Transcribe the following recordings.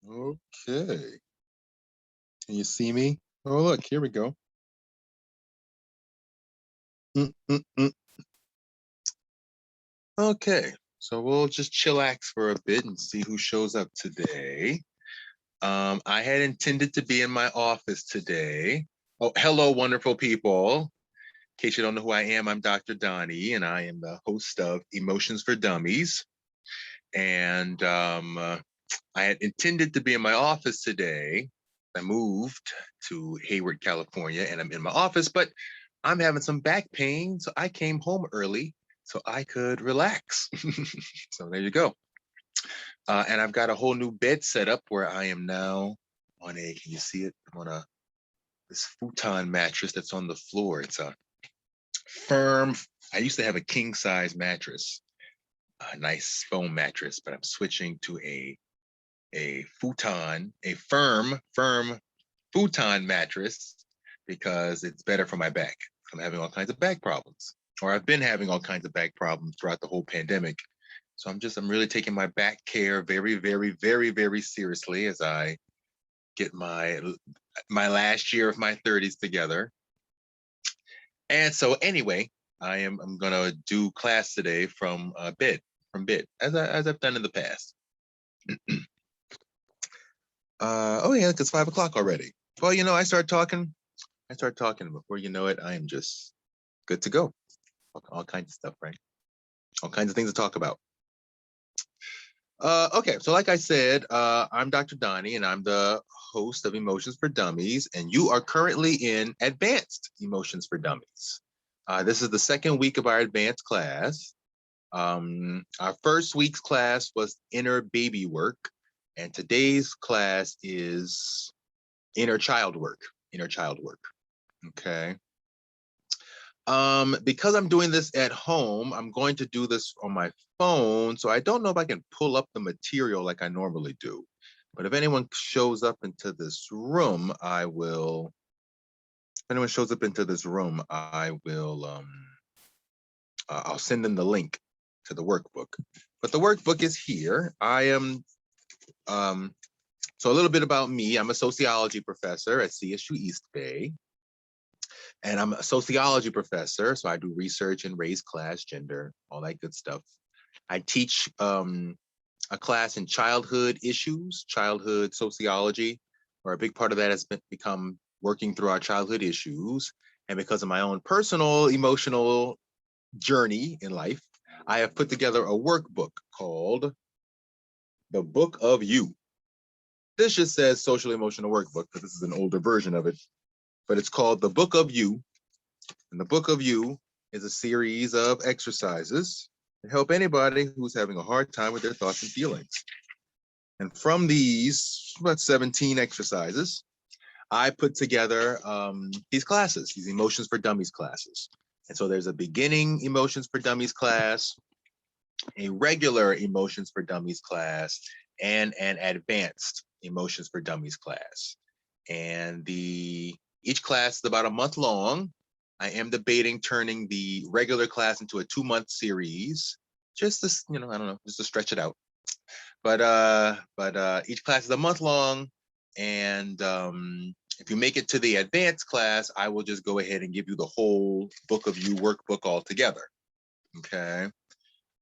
Okay. Can you see me? Oh, look, here we go. Mm-mm-mm. Okay, so we'll just chillax for a bit and see who shows up today. I had intended to be in my office today. Oh, hello, wonderful people. In case you don't know who I am, I'm Dr. Donnie, and I am the host of Emotions for Dummies. And I had intended to be in my office today. I moved to Hayward, California, and I'm in my office, but I'm having some back pain, so I came home early so I could relax. So there you go. And I've got a whole new bed set up where I am now on a, can you see it? I'm on this futon mattress that's on the floor. It's a firm, I used to have a king size mattress, a nice foam mattress, but I'm switching to a futon, a firm futon mattress because it's better for my back. I'm having all kinds of back problems, or I've been having all kinds of back problems throughout the whole pandemic. So I'm really taking my back care very seriously as I get my last year of my 30s together. And so anyway, I'm gonna do class today from bed, as I've done in the past. Oh yeah, it's 5 o'clock already. Well, I start talking, and before you know it, I am just good to go. All kinds of stuff, right? All kinds of things to talk about. Okay, so like I said, I'm Dr. Donnie, and I'm the host of Emotions for Dummies, and you are currently in Advanced Emotions for Dummies. This is the second week of our advanced class. Our first week's class was Inner Baby Work, and today's class is Inner Child Work. Inner Child Work. Okay. Because I'm doing this at home, I'm going to do this on my phone, so I don't know if I can pull up the material like I normally do. But if anyone shows up into this room, I will. If anyone shows up into this room, I will. I'll send them the link to the workbook. But the workbook is here. I am. So a little bit about me. I'm a sociology professor at CSU East Bay. And I'm a sociology professor, so I do research in race, class, gender, all that good stuff. I teach a class in childhood issues, childhood sociology, where a big part of that has become working through our childhood issues. And because of my own personal emotional journey in life, I have put together a workbook called The Book of You. This just says social emotional workbook because this is an older version of it, but it's called The Book of You. And the Book of You is a series of exercises to help anybody who's having a hard time with their thoughts and feelings. And from these, about 17 exercises, I put together these classes, these Emotions for Dummies classes. And so there's a beginning Emotions for Dummies class, a regular Emotions for Dummies class, and an advanced Emotions for Dummies class. And each class is about a month long. I am debating turning the regular class into a 2-month series, just to, I don't know, just to stretch it out. But each class is a month long, and if you make it to the advanced class, I will just go ahead and give you the whole Book of You workbook all together. Okay.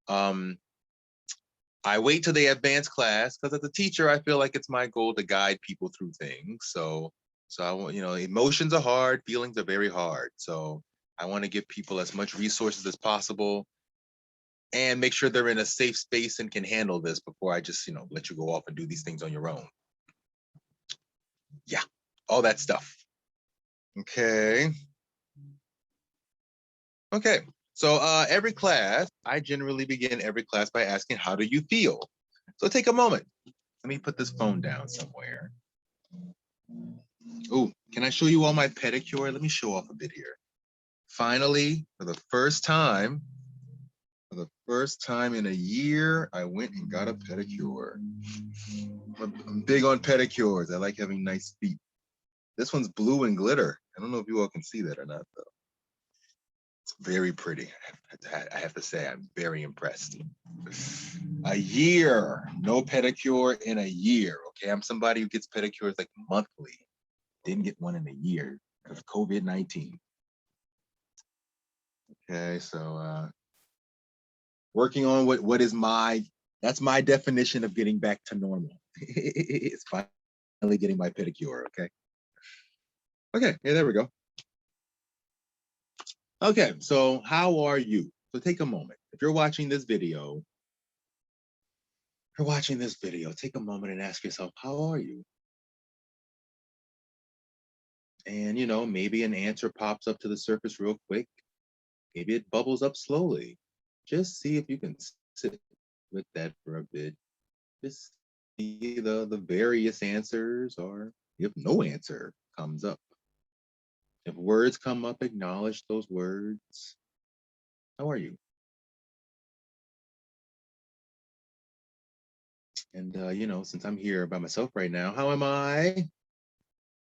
I wait till the advanced class because as a teacher, I feel like it's my goal to guide people through things. So I want, emotions are hard, feelings are very hard. So I want to give people as much resources as possible and make sure they're in a safe space and can handle this before I just, let you go off and do these things on your own. Yeah, all that stuff. Okay. Okay. So every class, I generally begin every class by asking, how do you feel? So take a moment. Let me put this phone down somewhere. Oh, can I show you all my pedicure? Let me show off a bit here. Finally, for the first time in a year, I went and got a pedicure. I'm big on pedicures. I like having nice feet. This one's blue and glitter. I don't know if you all can see that or not, though. It's very pretty. I have to say, I'm very impressed. A year, no pedicure in a year, Okay, I'm somebody who gets pedicures like monthly. Didn't get one in a year because of COVID-19. Okay, so working on what is that's my definition of getting back to normal. It's finally getting my pedicure. Okay. Okay, yeah, there we go. Okay, so how are you? So take a moment. If you're watching this video, take a moment and ask yourself, how are you? And maybe an answer pops up to the surface real quick. Maybe it bubbles up slowly. Just see if you can sit with that for a bit. Just see the various answers, or if no answer comes up. If words come up, acknowledge those words. How are you? And since I'm here by myself right now, how am I?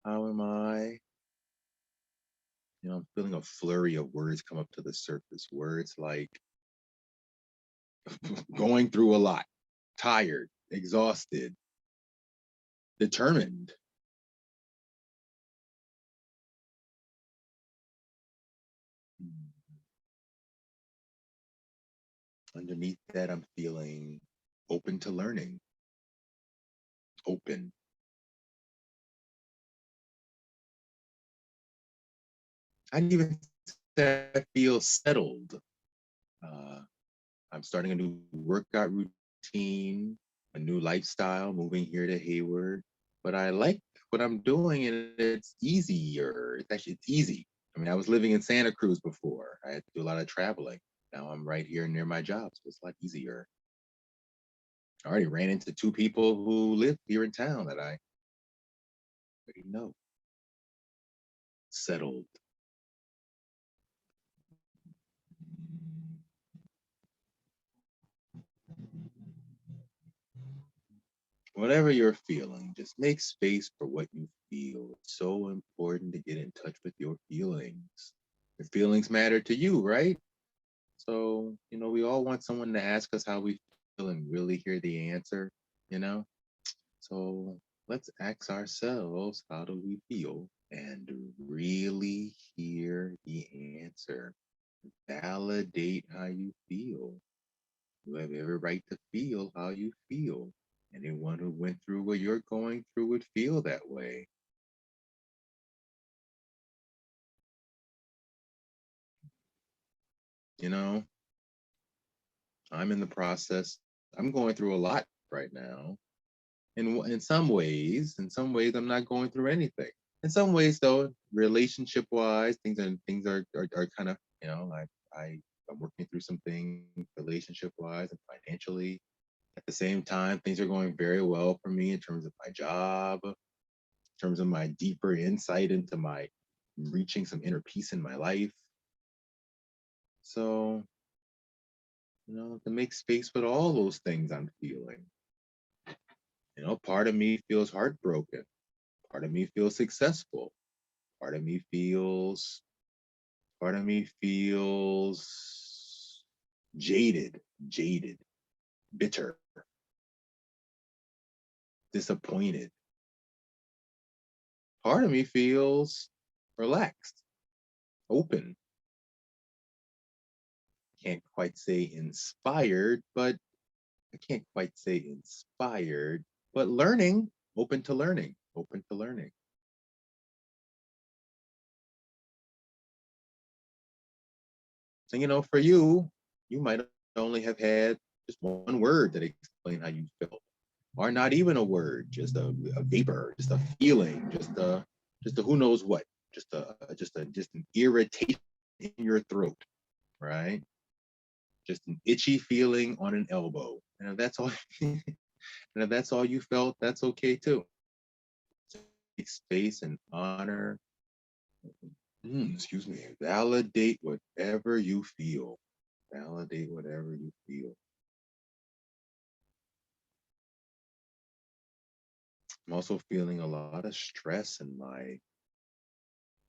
How am I? I'm feeling a flurry of words come up to the surface. Words like going through a lot, tired, exhausted, determined. Underneath that, I'm feeling open to learning. Open. I'd even say I feel settled. Uh, I'm starting a new workout routine, a new lifestyle, moving here to Hayward. But I like what I'm doing, and it's easier. It's easy. I mean, I was living in Santa Cruz before. I had to do a lot of traveling. Now I'm right here near my job, so it's a lot easier. I already ran into two people who live here in town that I already know. Settled. Whatever you're feeling, just make space for what you feel. It's so important to get in touch with your feelings. Your feelings matter to you, right? So, we all want someone to ask us how we feel and really hear the answer, you know? So let's ask ourselves, how do we feel? And really hear the answer. Validate how you feel. You have every right to feel how you feel. Anyone who went through what you're going through would feel that way. You know, I'm in the process. I'm going through a lot right now. In some ways, I'm not going through anything. In some ways, though, relationship wise, things are kind of, I'm working through some things relationship wise and financially. At the same time, things are going very well for me in terms of my job, in terms of my deeper insight into my reaching some inner peace in my life. So, to make space with all those things I'm feeling. Part of me feels heartbroken. Part of me feels successful. Part of me feels, part of me feels jaded, bitter, disappointed. Part of me feels relaxed, open. Can't quite say inspired, but I can't quite say inspired, but learning, open to learning, open to learning. And for you might only have had just one word that explained how you felt, or not even a word, just a vapor, just a feeling, just a who knows what, just an irritation in your throat, right? Just an itchy feeling on an elbow. And if that's all, and if that's all you felt, that's okay too. Take space and honor. Excuse me. Validate whatever you feel. Validate whatever you feel. I'm also feeling a lot of stress in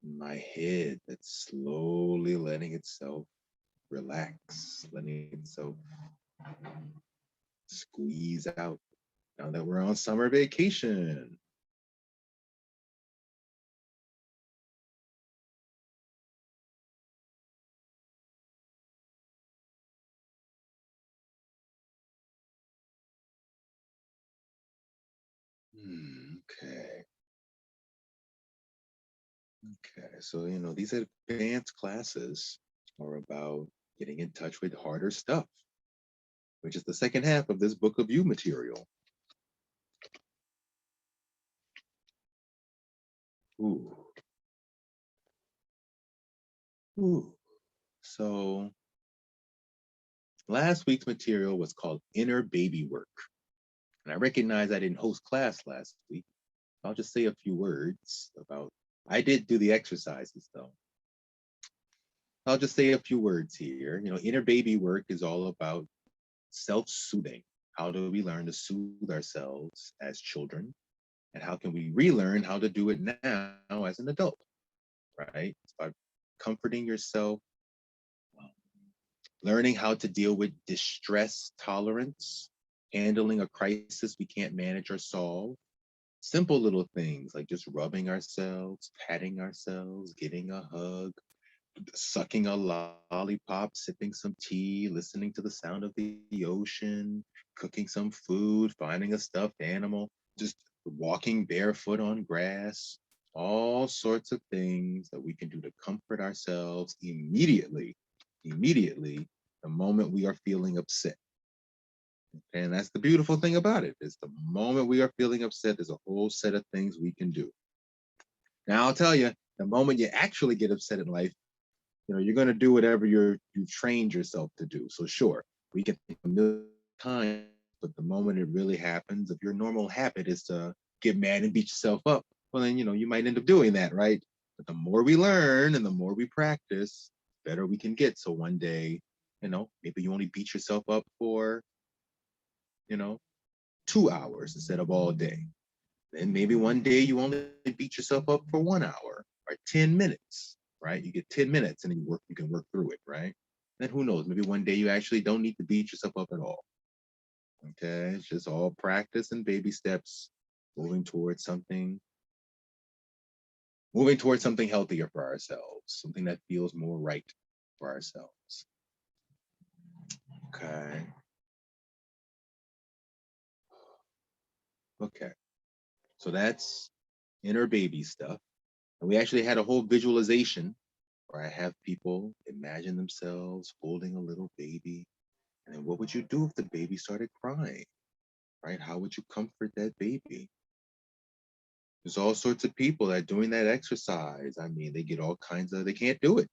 my head that's slowly letting itself relax, letting itself squeeze out. now that we're on summer vacation. Okay. Okay. So, these advanced classes are about getting in touch with harder stuff, which is the second half of this book of you material. Ooh. Ooh. So, last week's material was called Inner Baby Work. And I recognize I didn't host class last week. I'll just say a few words about, I did do the exercises though. I'll just say a few words here. Inner baby work is all about self-soothing. How do we learn to soothe ourselves as children? And how can we relearn how to do it now as an adult, right? It's about comforting yourself, learning how to deal with distress tolerance, handling a crisis we can't manage or solve. Simple little things like just rubbing ourselves, patting ourselves, getting a hug, sucking a lollipop, sipping some tea, listening to the sound of the ocean, cooking some food, finding a stuffed animal, just walking barefoot on grass, all sorts of things that we can do to comfort ourselves immediately, the moment we are feeling upset. And that's the beautiful thing about it, is the moment we are feeling upset, there's a whole set of things we can do. Now I'll tell you, the moment you actually get upset in life, you're going to do whatever you've trained yourself to do. So sure, we can think a million times, but the moment it really happens, if your normal habit is to get mad and beat yourself up, well then, you might end up doing that, right? But the more we learn and the more we practice, the better we can get. So one day, maybe you only beat yourself up for, you know, 2 hours instead of all day. Then maybe one day you only beat yourself up for 1 hour or 10 minutes, right? You get 10 minutes and then you can work through it, right? Then who knows? Maybe one day you actually don't need to beat yourself up at all. Okay. It's just all practice and baby steps, moving towards something, healthier for ourselves, something that feels more right for ourselves. Okay. Okay. So that's inner baby stuff. And we actually had a whole visualization where I have people imagine themselves holding a little baby. And then what would you do if the baby started crying, right? How would you comfort that baby? There's all sorts of people that are doing that exercise. I mean, they get all kinds of, they can't do it,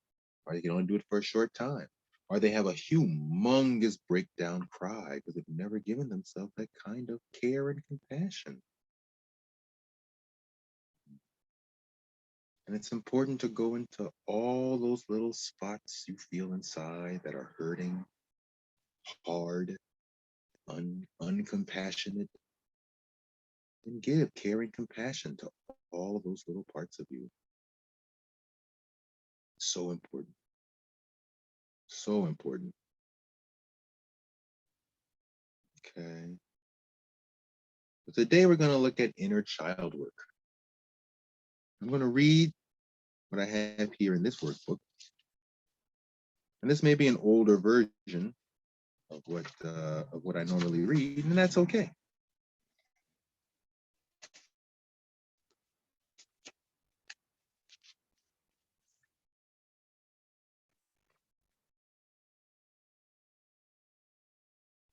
or they can only do it for a short time. Or they have a humongous breakdown cry because they've never given themselves that kind of care and compassion. And it's important to go into all those little spots you feel inside that are hurting, hard, uncompassionate, and give care and compassion to all of those little parts of you. So important. So important. Okay. But today we're going to look at inner child work. I'm going to read what I have here in this workbook. And this may be an older version of what I normally read, and that's okay.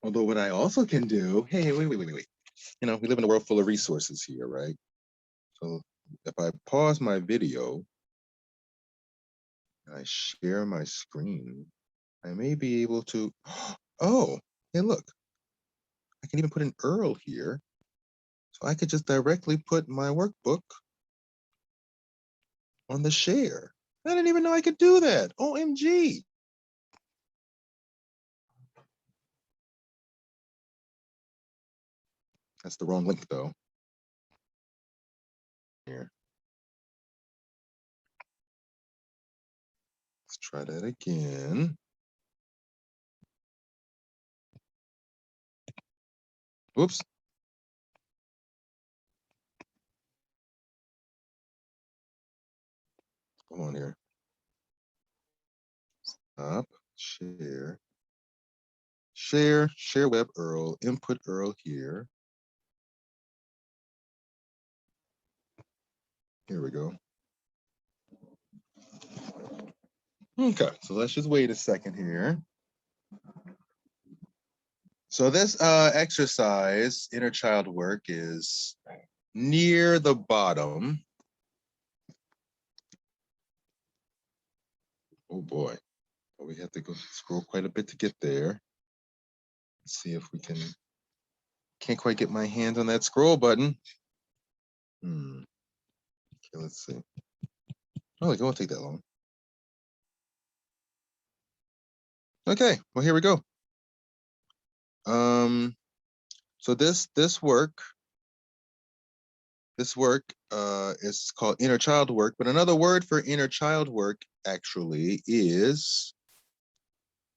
Although what I also can do, hey, wait. We live in a world full of resources here, right? So if I pause my video and I share my screen, I may be able to, oh, hey, look, I can even put an URL here. So I could just directly put my workbook on the share. I didn't even know I could do that. OMG. That's the wrong link though. Here. Let's try that again. Whoops. Come on here. Stop. Share. Share web URL, input URL here. Here we go. Okay, so let's just wait a second here. So this exercise, inner child work, is near the bottom. Oh boy, we have to go scroll quite a bit to get there. Let's see if we can't quite get my hands on that scroll button. Okay, let's see. Oh, it won't take that long. Okay, well, here we go. So this work is called inner child work, but another word for inner child work actually is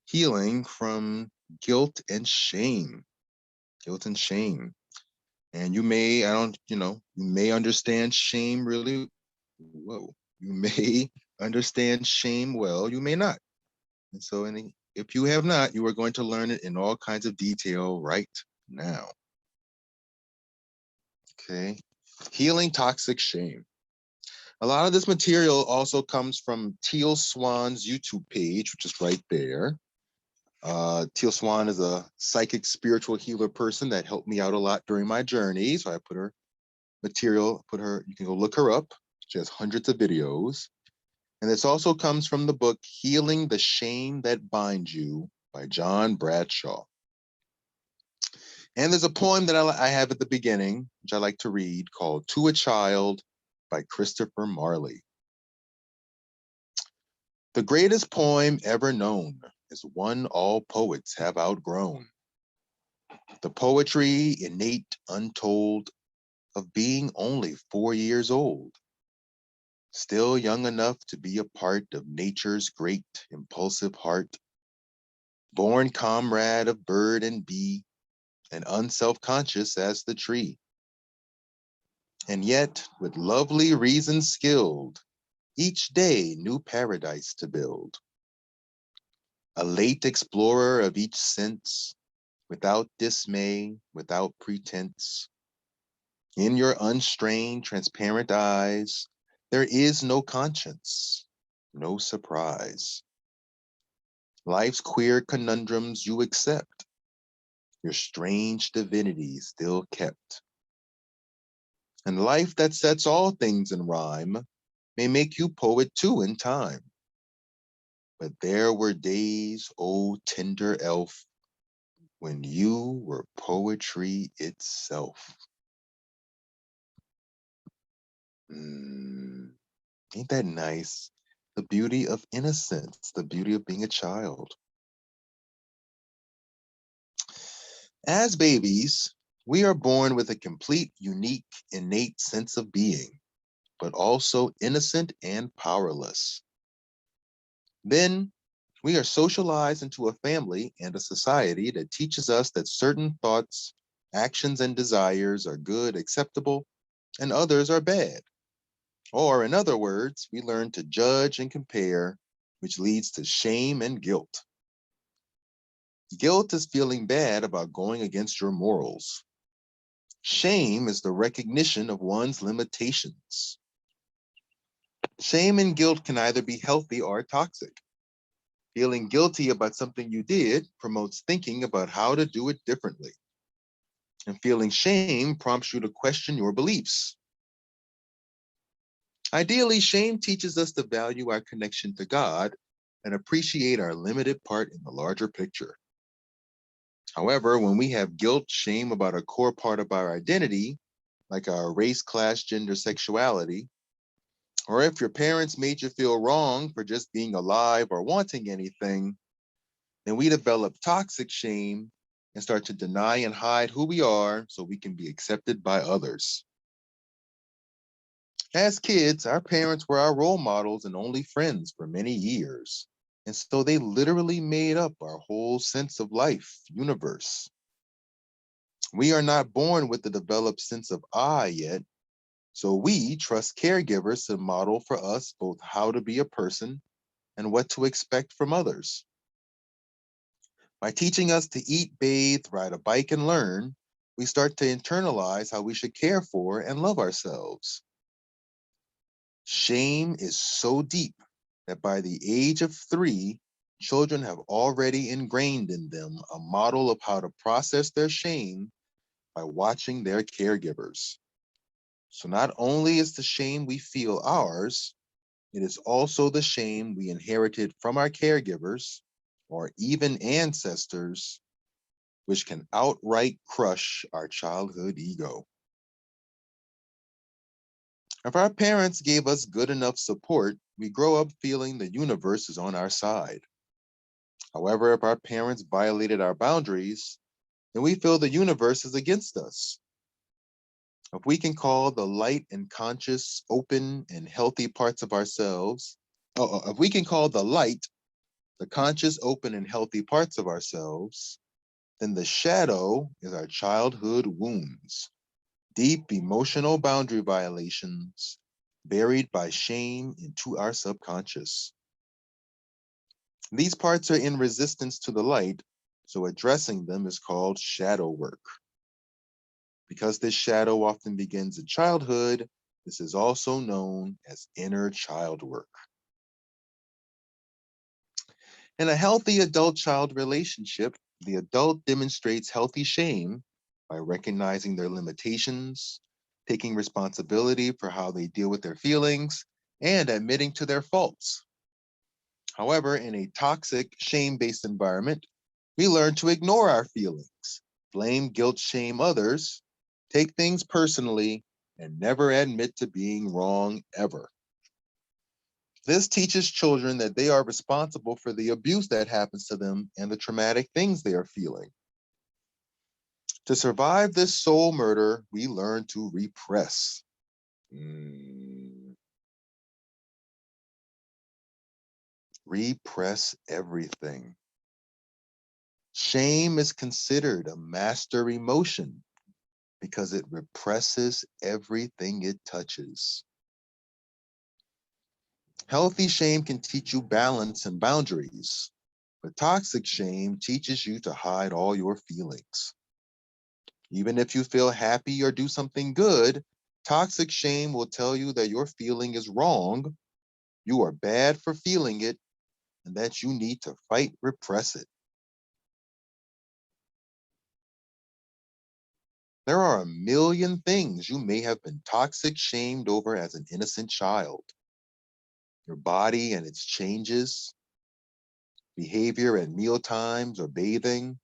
healing from guilt and shame. Guilt and shame. And you may, you may understand shame really, whoa, you may understand shame well, you may not. And so if you have not, you are going to learn it in all kinds of detail right now. Okay, healing toxic shame. A lot of this material also comes from Teal Swan's YouTube page, which is right there. Teal Swan is a psychic spiritual healer person that helped me out a lot during my journey. So I put her material, you can go look her up. She has hundreds of videos. And this also comes from the book Healing the Shame That Binds You by John Bradshaw. And there's a poem that I have at the beginning, which I like to read, called To a Child by Christopher Marley. The greatest poem ever known is one all poets have outgrown. The poetry innate, untold, of being only 4 years old, still young enough to be a part of nature's great impulsive heart, born comrade of bird and bee, and unself-conscious as the tree. And yet, with lovely reason skilled, each day new paradise to build. A late explorer of each sense, without dismay, without pretense. In your unstrained, transparent eyes, there is no conscience, no surprise. Life's queer conundrums you accept, your strange divinity still kept. And life that sets all things in rhyme may make you poet too in time. But there were days, oh tender elf, when you were poetry itself. Ain't that nice? The beauty of innocence, the beauty of being a child. As babies, we are born with a complete, unique, innate sense of being, but also innocent and powerless. Then we are socialized into a family and a society that teaches us that certain thoughts, actions, and desires are good, acceptable, and others are bad. Or in other words, we learn to judge and compare, which leads to shame and guilt. Guilt is feeling bad about going against your morals. Shame is the recognition of one's limitations. Shame and guilt can either be healthy or toxic. Feeling guilty about something you did promotes thinking about how to do it differently. And feeling shame prompts you to question your beliefs. Ideally, shame teaches us to value our connection to God and appreciate our limited part in the larger picture. However, when we have guilt, shame about a core part of our identity, like our race, class, gender, sexuality, or if your parents made you feel wrong for just being alive or wanting anything, then we develop toxic shame and start to deny and hide who we are so we can be accepted by others. As kids, our parents were our role models and only friends for many years. And so they literally made up our whole sense of life, universe. We are not born with the developed sense of I yet, So we trust caregivers to model for us both how to be a person and what to expect from others. By teaching us to eat, bathe, ride a bike, and learn, we start to internalize how we should care for and love ourselves. Shame is so deep that by the age of 3, children have already ingrained in them a model of how to process their shame by watching their caregivers. So not only is the shame we feel ours, it is also the shame we inherited from our caregivers or even ancestors, which can outright crush our childhood ego. If our parents gave us good enough support, we grow up feeling the universe is on our side. However, if our parents violated our boundaries, then we feel the universe is against us. If we can call the light and conscious, open, and healthy parts of ourselves, if we can call the light the conscious, open, and healthy parts of ourselves, then the shadow is our childhood wounds, deep emotional boundary violations buried by shame into our subconscious. These parts are in resistance to the light, so addressing them is called shadow work. Because this shadow often begins in childhood, this is also known as inner child work. In a healthy adult-child relationship, the adult demonstrates healthy shame by recognizing their limitations, taking responsibility for how they deal with their feelings, and admitting to their faults. However, in a toxic, shame-based environment, we learn to ignore our feelings, blame, guilt, shame others, take things personally, and never admit to being wrong ever. This teaches children that they are responsible for the abuse that happens to them and the traumatic things they are feeling. To survive this soul murder, we learn to repress. Repress everything. Shame is considered a master emotion because it represses everything it touches. Healthy shame can teach you balance and boundaries, but toxic shame teaches you to hide all your feelings. Even if you feel happy or do something good, toxic shame will tell you that your feeling is wrong, you are bad for feeling it, and that you need to fight, repress it. There are a million things you may have been toxic shamed over as an innocent child. Your body and its changes, behavior at meal times or bathing,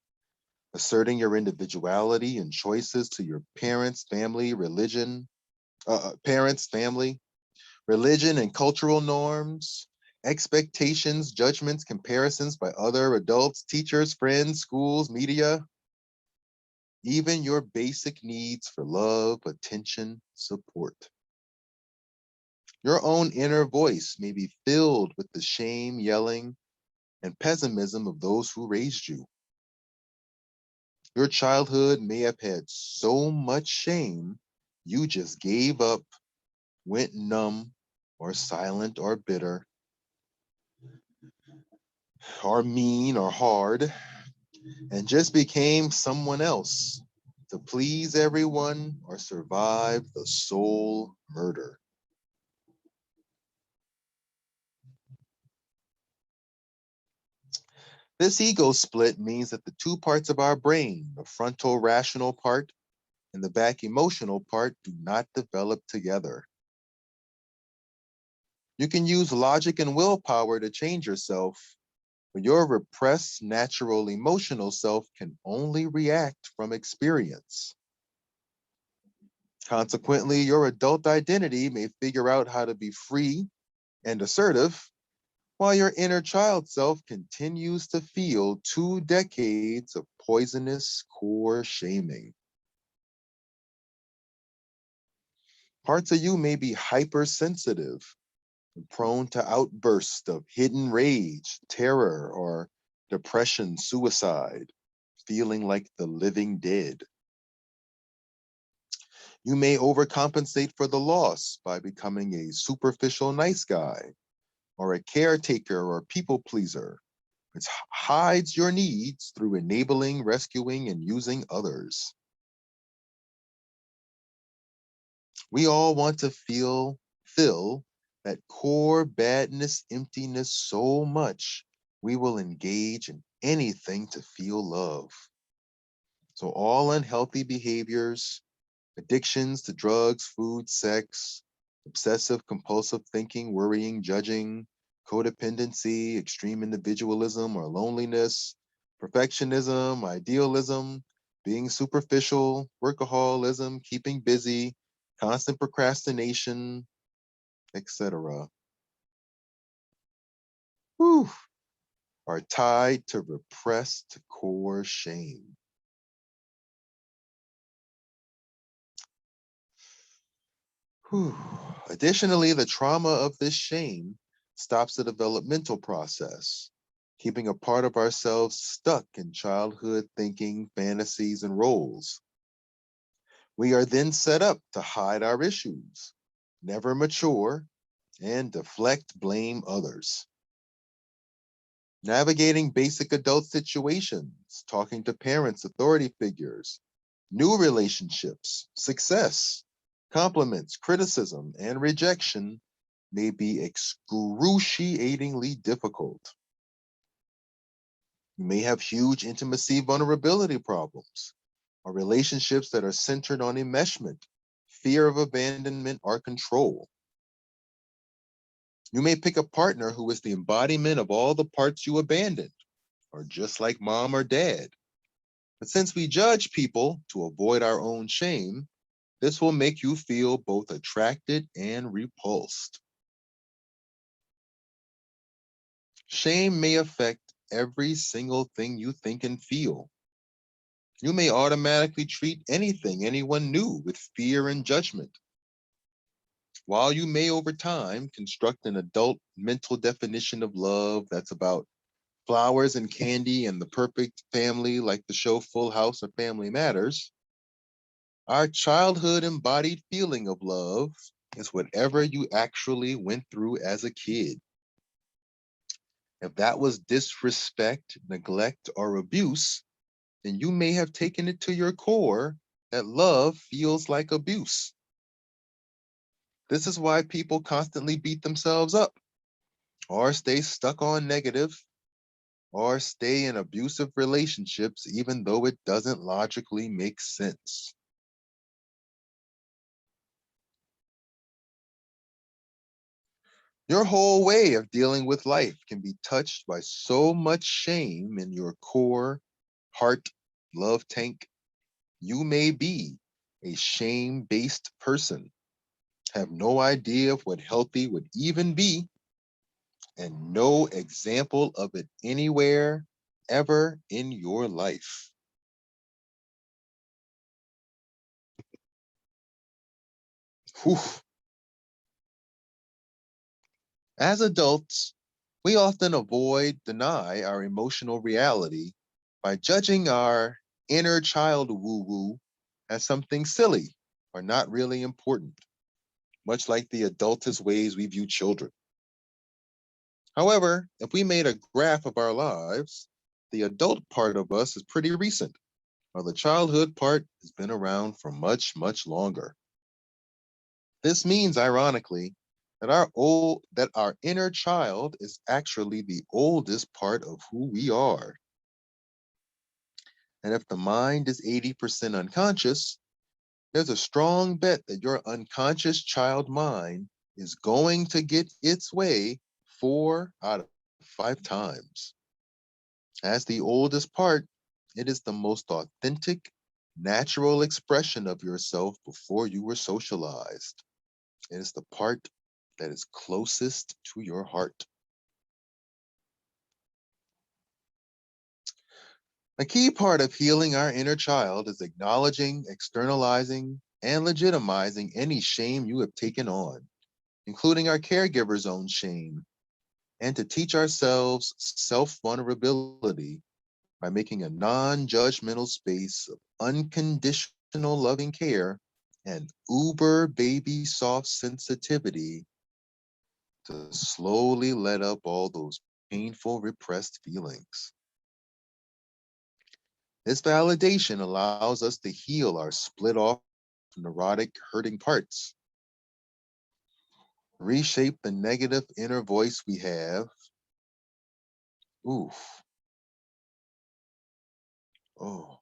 asserting your individuality and choices to your family, religion and cultural norms, expectations, judgments, comparisons by other adults, teachers, friends, schools, media, even your basic needs for love, attention, support. Your own inner voice may be filled with the shame, yelling, and pessimism of those who raised you. Your childhood may have had so much shame, you just gave up, went numb, or silent, or bitter, or mean, or hard, and just became someone else to please everyone or survive the soul murder. This ego split means that the two parts of our brain, the frontal rational part and the back emotional part, do not develop together. You can use logic and willpower to change yourself, but your repressed natural emotional self can only react from experience. Consequently, your adult identity may figure out how to be free and assertive, while your inner child self continues to feel 2 decades of poisonous core shaming. Parts of you may be hypersensitive and prone to outbursts of hidden rage, terror, or depression, suicide, feeling like the living dead. You may overcompensate for the loss by becoming a superficial nice guy or a caretaker or people pleaser. It hides your needs through enabling, rescuing, and using others. We all want to fill that core badness, emptiness so much we will engage in anything to feel love. So all unhealthy behaviors, addictions to drugs, food, sex, obsessive compulsive thinking, worrying, judging, codependency, extreme individualism or loneliness, perfectionism, idealism, being superficial, workaholism, keeping busy, constant procrastination, etc., are tied to repressed core shame. Whew. Additionally, the trauma of this shame stops the developmental process, keeping a part of ourselves stuck in childhood thinking, fantasies, and roles. We are then set up to hide our issues, never mature, and deflect blame others. Navigating basic adult situations, talking to parents, authority figures, new relationships, success, compliments, criticism, and rejection may be excruciatingly difficult. You may have huge intimacy vulnerability problems or relationships that are centered on enmeshment, fear of abandonment, or control. You may pick a partner who is the embodiment of all the parts you abandoned, or just like mom or dad. But since we judge people to avoid our own shame, this will make you feel both attracted and repulsed. Shame may affect every single thing you think and feel. You may automatically treat anything anyone new with fear and judgment. While you may over time construct an adult mental definition of love that's about flowers and candy and the perfect family like the show Full House or Family Matters, our childhood embodied feeling of love is whatever you actually went through as a kid. If that was disrespect, neglect, or abuse, then you may have taken it to your core that love feels like abuse. This is why people constantly beat themselves up, or stay stuck on negative, or stay in abusive relationships even though it doesn't logically make sense. Your whole way of dealing with life can be touched by so much shame in your core, heart, love tank. You may be a shame based person, have no idea of what healthy would even be, and no example of it anywhere ever in your life. Whew. As adults, we often avoid, deny our emotional reality by judging our inner child woo woo as something silly or not really important, much like the adultist ways we view children. However, if we made a graph of our lives, the adult part of us is pretty recent, while the childhood part has been around for much, much longer. This means, ironically, that our inner child is actually the oldest part of who we are. And if the mind is 80% unconscious, there's a strong bet that your unconscious child mind is going to get its way 4 out of 5 times. As the oldest part, it is the most authentic, natural expression of yourself before you were socialized. It is the part that is closest to your heart. A key part of healing our inner child is acknowledging, externalizing, and legitimizing any shame you have taken on, including our caregiver's own shame, and to teach ourselves self vulnerability by making a non judgmental space of unconditional loving care and uber baby soft sensitivity to slowly let up all those painful repressed feelings. This validation allows us to heal our split off neurotic hurting parts, reshape the negative inner voice we have. Oof. Oh,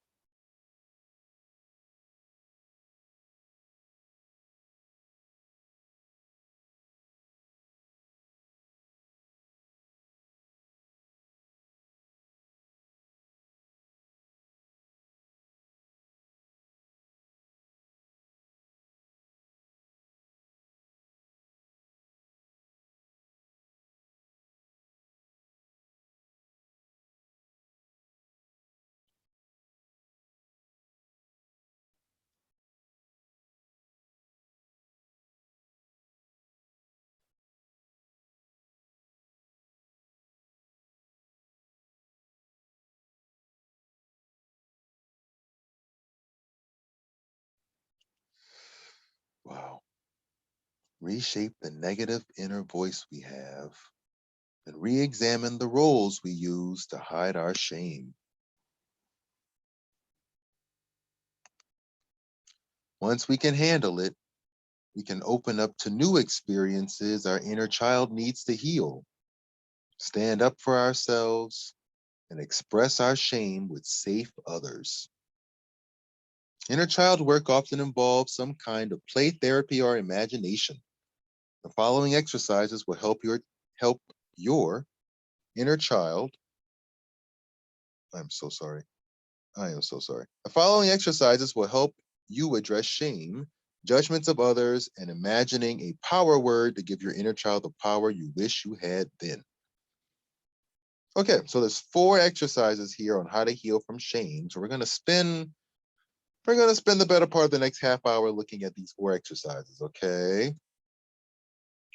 wow. Reshape the negative inner voice we have and re examine the roles we use to hide our shame. Once we can handle it, we can open up to new experiences our inner child needs to heal, stand up for ourselves, and express our shame with safe others. Inner child work often involves some kind of play therapy or imagination. The following exercises will help your inner child. I'm so sorry. I am so sorry. The following exercises will help you address shame, judgments of others, and imagining a power word to give your inner child the power you wish you had then. Okay, so there's 4 exercises here on how to heal from shame. So we're gonna spend the better part of the next half hour looking at these 4 exercises. Okay.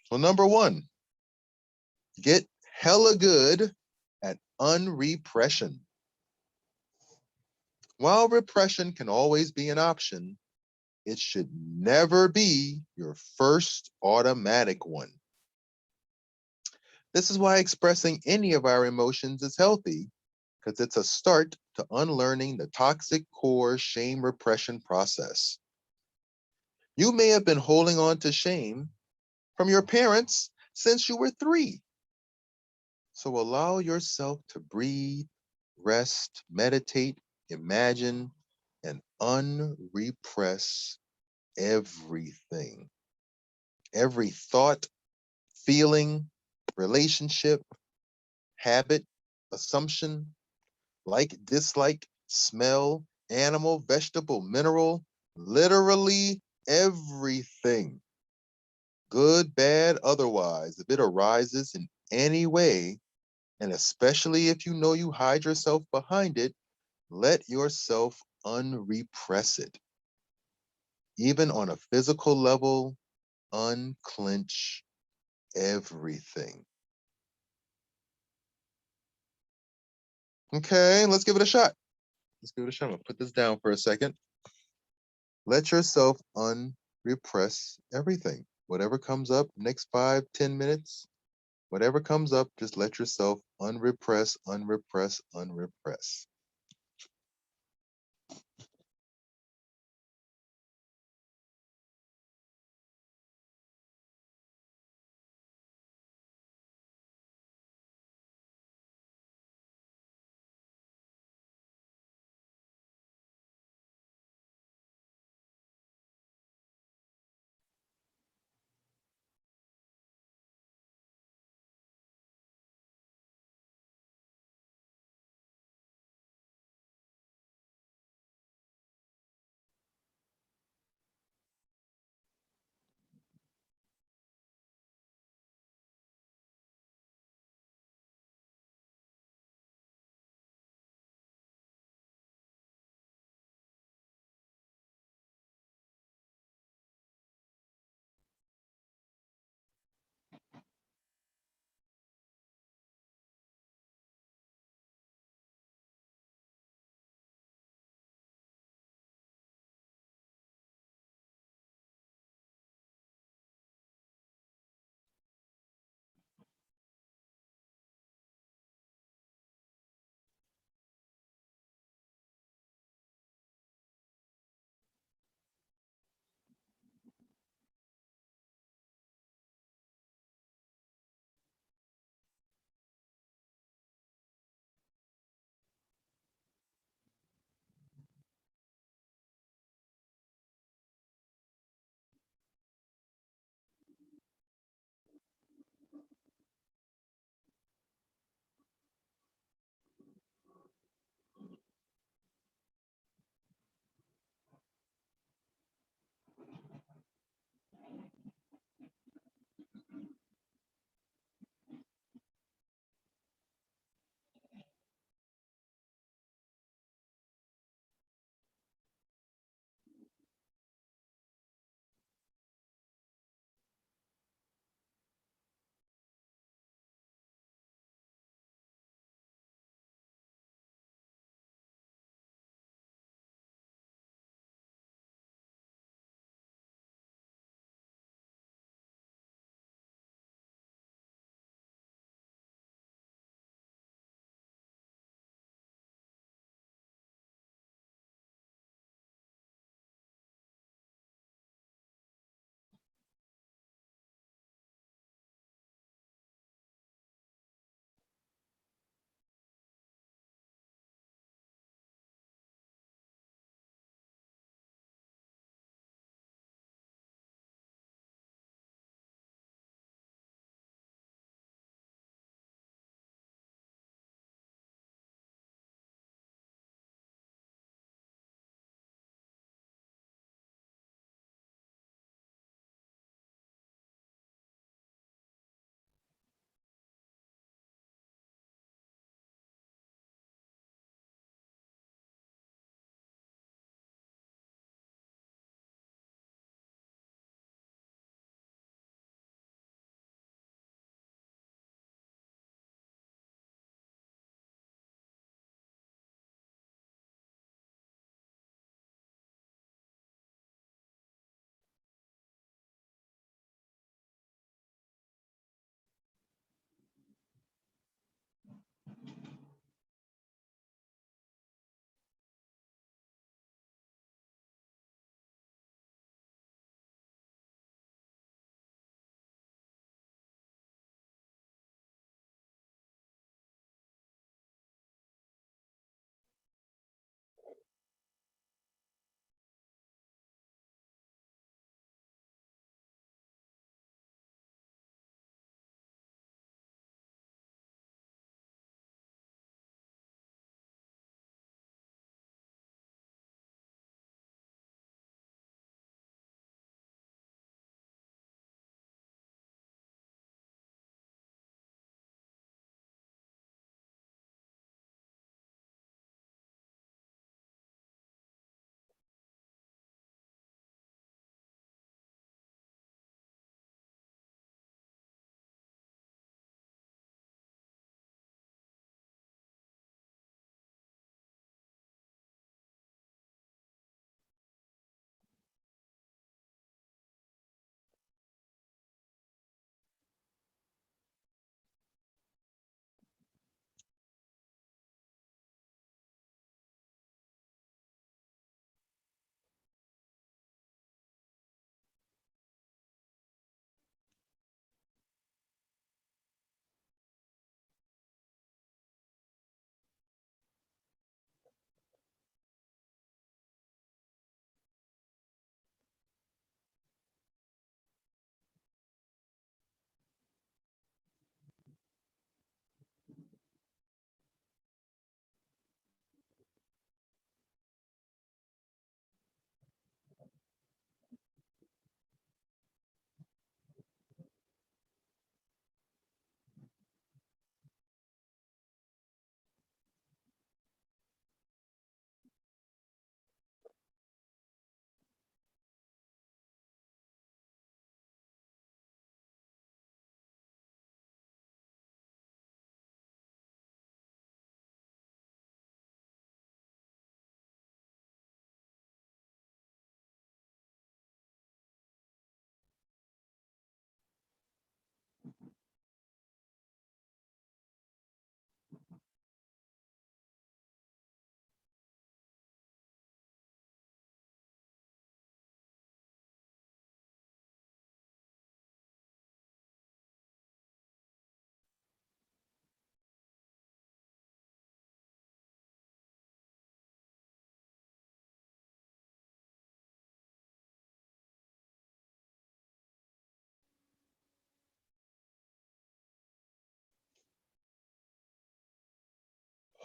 So number 1, get hella good at unrepression. While repression can always be an option, it should never be your first automatic one. This is why expressing any of our emotions is healthy, because it's a start to unlearning the toxic core shame repression process. You may have been holding on to shame from your parents since you were 3. So allow yourself to breathe, rest, meditate, imagine, and unrepress everything. Every thought, feeling, relationship, habit, assumption, like, dislike, smell, animal, vegetable, mineral, literally everything, good, bad, otherwise, if it arises in any way, and especially if you know you hide yourself behind it, let yourself unrepress it. Even on a physical level, unclench everything. Okay, let's give it a shot. Let's give it a shot. I'm gonna put this down for a second. Let yourself unrepress everything. Whatever comes up next 5, 10 minutes, whatever comes up, just let yourself unrepress, unrepress, unrepress.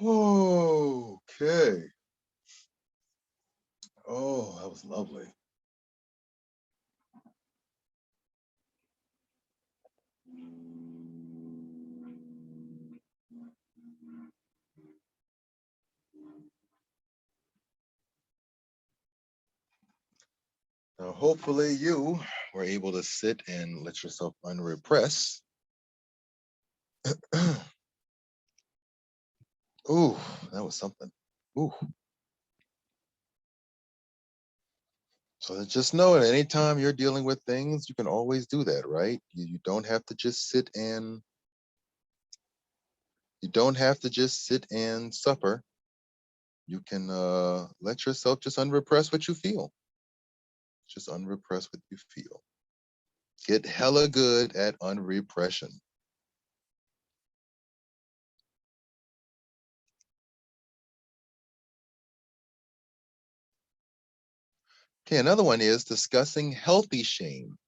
Okay. Oh, that was lovely. Now, hopefully you were able to sit and let yourself unrepress. Ooh, that was something. Ooh. So just know that anytime you're dealing with things, you can always do that, right? You don't have to just sit and suffer. You can let yourself just unrepress what you feel. Just unrepress what you feel. Get hella good at unrepression. Okay, another one is discussing healthy shame.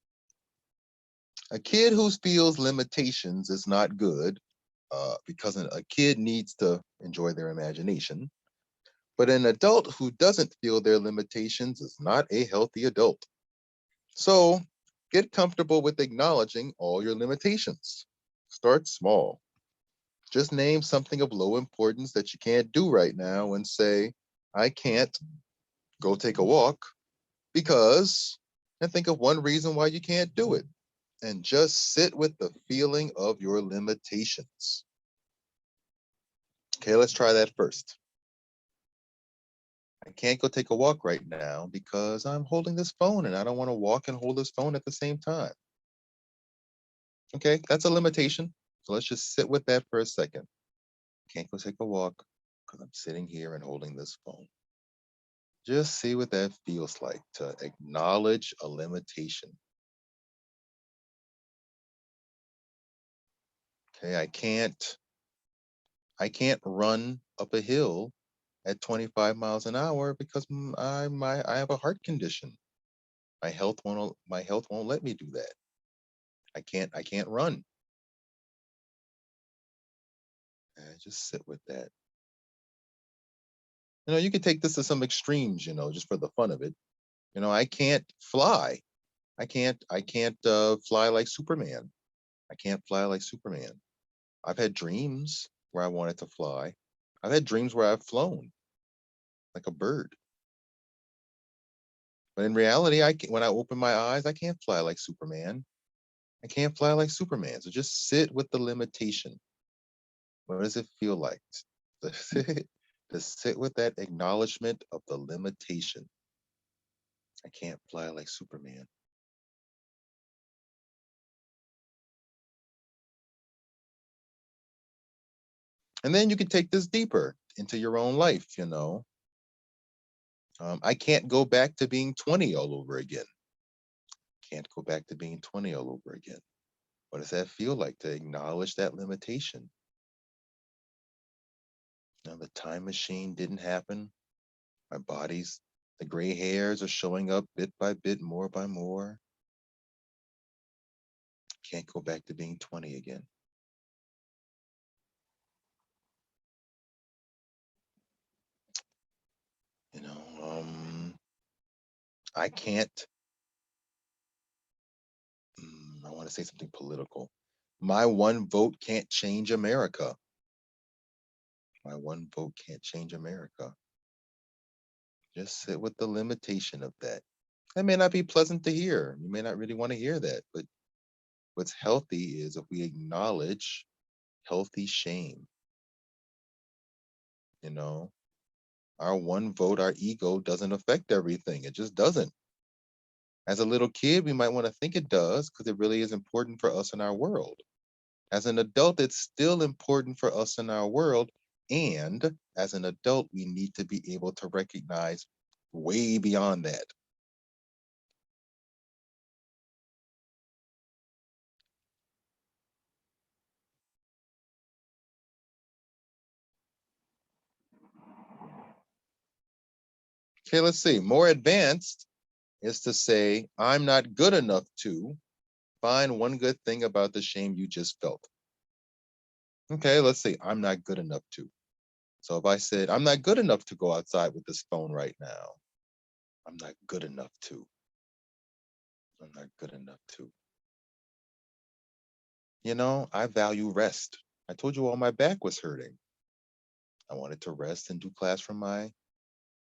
A kid who feels limitations is not good because a kid needs to enjoy their imagination. But an adult who doesn't feel their limitations is not a healthy adult. So get comfortable with acknowledging all your limitations. Start small. Just name something of low importance that you can't do right now and say, I can't go take a walk because, and think of one reason why you can't do it. And just sit with the feeling of your limitations. Okay, let's try that first. I can't go take a walk right now because I'm holding this phone and I don't want to walk and hold this phone at the same time. Okay, that's a limitation. So let's just sit with that for a second. Can't go take a walk because I'm sitting here and holding this phone. Just see what that feels like to acknowledge a limitation. Okay, I can't run up a hill at 25 miles an hour because I have a heart condition. My health won't let me do that. I can't run. Just sit with that. You can take this to some extremes, just for the fun of it. I can't fly. I can't fly like Superman. I can't fly like Superman. I've had dreams where I wanted to fly. I've had dreams where I've flown like a bird. But in reality, when I open my eyes, I can't fly like Superman. I can't fly like Superman. So just sit with the limitation. What does it feel like to sit with that acknowledgement of the limitation? I can't fly like Superman. And then you can take this deeper into your own life. I can't go back to being 20 all over again. Can't go back to being 20 all over again. What does that feel like to acknowledge that limitation? The time machine didn't happen. The gray hairs are showing up bit by bit, more by more. Can't go back to being 20 again. You know, I can't, I want to say something political. My one vote can't change America. My one vote can't change America. Just sit with the limitation of that. That may not be pleasant to hear. You may not really want to hear that, but what's healthy is if we acknowledge healthy shame. You know, our one vote, our ego doesn't affect everything. It just doesn't. As a little kid, we might want to think it does because it really is important for us in our world. As an adult, it's still important for us in our world. And as an adult, we need to be able to recognize way beyond that. Okay, let's see. More advanced is to say, I'm not good enough to find one good thing about the shame you just felt. Okay, let's see. I'm not good enough to. So if I said, I'm not good enough to go outside with this phone right now, I'm not good enough to. I'm not good enough to. I value rest. I told you all my back was hurting. I wanted to rest and do class from my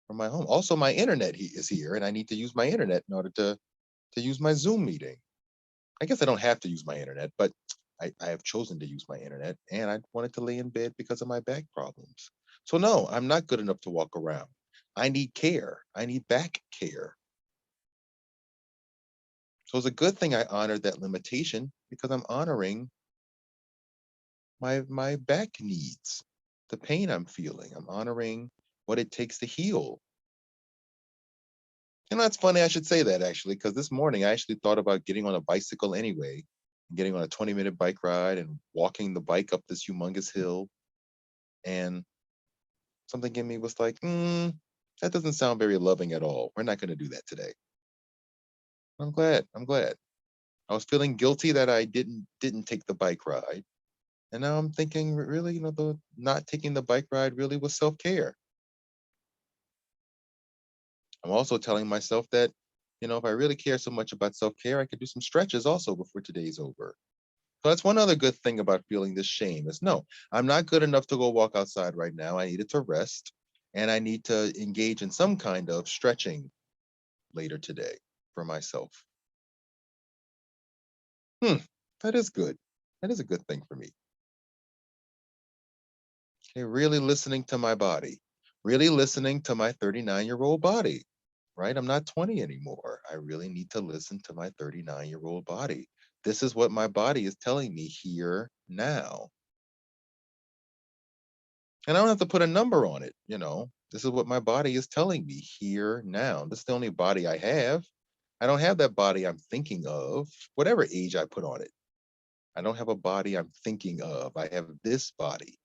home. Also, my internet is here, and I need to use my internet in order to use my Zoom meeting. I guess I don't have to use my internet, but I have chosen to use my internet, and I wanted to lay in bed because of my back problems. So no, I'm not good enough to walk around. I need care. I need back care. So it's a good thing I honored that limitation because I'm honoring my back needs, the pain I'm feeling. I'm honoring what it takes to heal. That's funny. I should say that actually, because this morning I actually thought about getting on a bicycle anyway, getting on a 20-minute bike ride and walking the bike up this humongous hill. And something in me was like, that doesn't sound very loving at all. We're not going to do that today. I'm glad. I'm glad. I was feeling guilty that I didn't take the bike ride. And now I'm thinking, really, the not taking the bike ride really was self-care. I'm also telling myself that, if I really care so much about self-care, I could do some stretches also before today's over. So that's one other good thing about feeling this shame is no, I'm not good enough to go walk outside right now. I needed to rest and I need to engage in some kind of stretching later today for myself. That is good. That is a good thing for me. Okay, really listening to my body, really listening to my 39-year-old body, right? I'm not 20 anymore. I really need to listen to my 39-year-old body. This is what my body is telling me here now. And I don't have to put a number on it, This is what my body is telling me here now. This is the only body I have. I don't have that body I'm thinking of, whatever age I put on it. I don't have a body I'm thinking of. I have this body,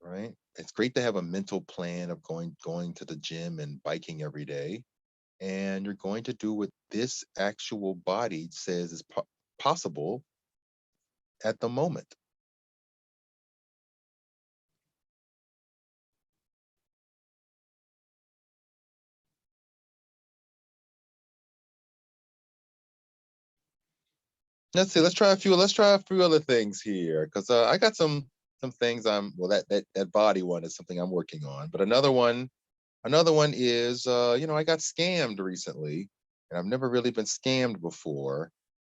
right? It's great to have a mental plan of going to the gym and biking every day. And you're going to do what this actual body says is possible at the moment. Let's see. Let's try a few other things here, because I got some things that body one is something I'm working on, but another one is I got scammed recently, and I've never really been scammed before,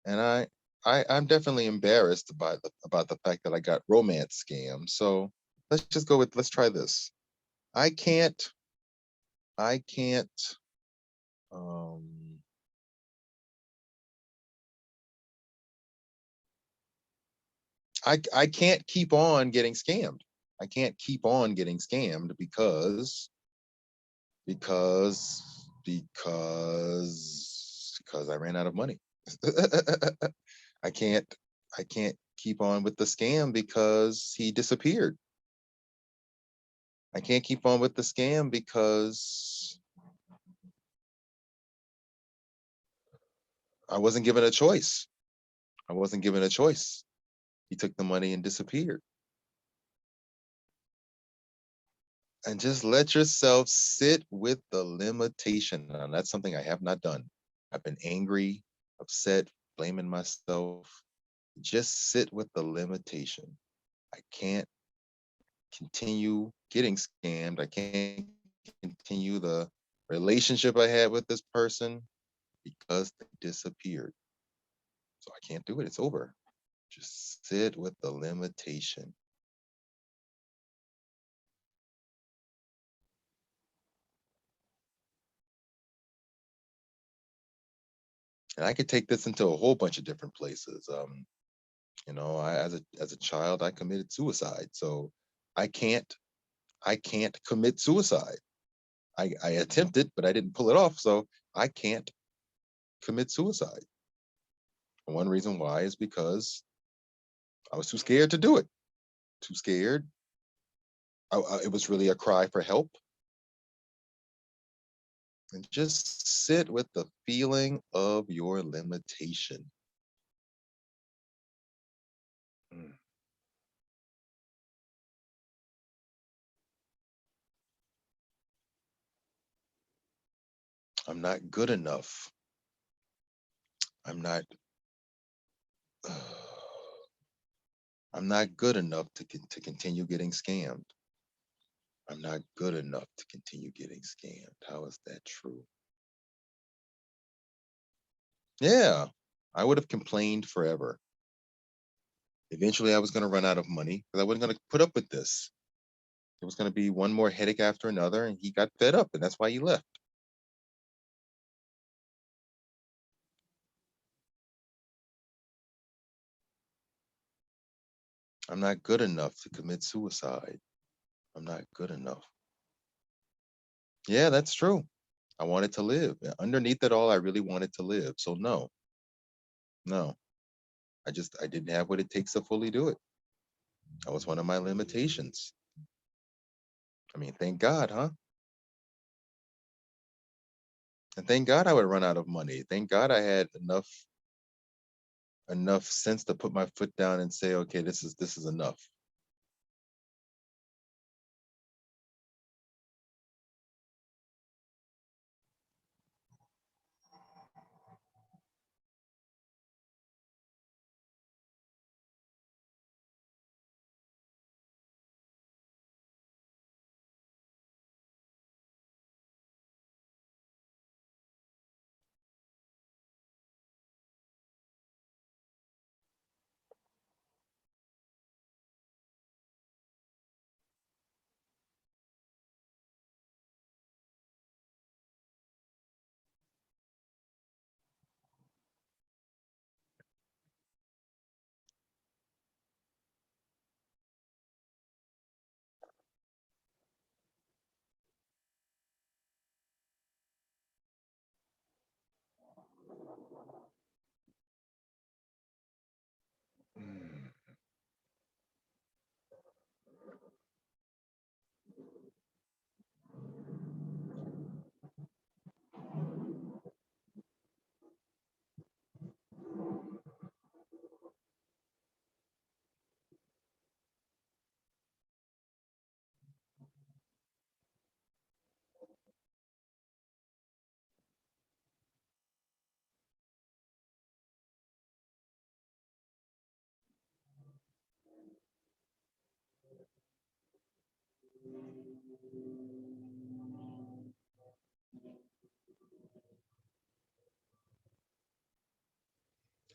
and I'm definitely embarrassed about the fact that I got romance scammed. So let's try this. I can't I can't um I can't keep on getting scammed. I can't keep on getting scammed because I ran out of money. I can't I can't keep on with the scam because he disappeared. I can't keep on with the scam because I wasn't given a choice. I wasn't given a choice. He took the money and disappeared. And just let yourself sit with the limitation. And that's something I have not done. I've been angry, upset, blaming myself. Just sit with the limitation. I can't continue getting scammed. I can't continue the relationship I had with this person because they disappeared. So I can't do it. It's over. Just sit with the limitation. And I could take this into a whole bunch of different places. As a child, I committed suicide. So I can't I can't commit suicide. I attempted, but I didn't pull it off. So I can't commit suicide. And one reason why is because I was too scared to do it. Too scared. It was really a cry for help. And just sit with the feeling of your limitation. Mm. I'm not good enough. I'm not. I'm not good enough to continue getting scammed. I'm not good enough to continue getting scammed. How is that true? Yeah, I would have complained forever. Eventually, I was going to run out of money because I wasn't going to put up with this. It was going to be one more headache after another, and he got fed up, and that's why he left. I'm not good enough to commit suicide. I'm not good enough. Yeah, that's true. I wanted to live. Underneath it all, I really wanted to live. So no, no. I didn't have what it takes to fully do it. That was one of my limitations. I mean, thank God, huh? And thank God I would run out of money. Thank God I had enough sense to put my foot down and say, okay, this is enough. Mm.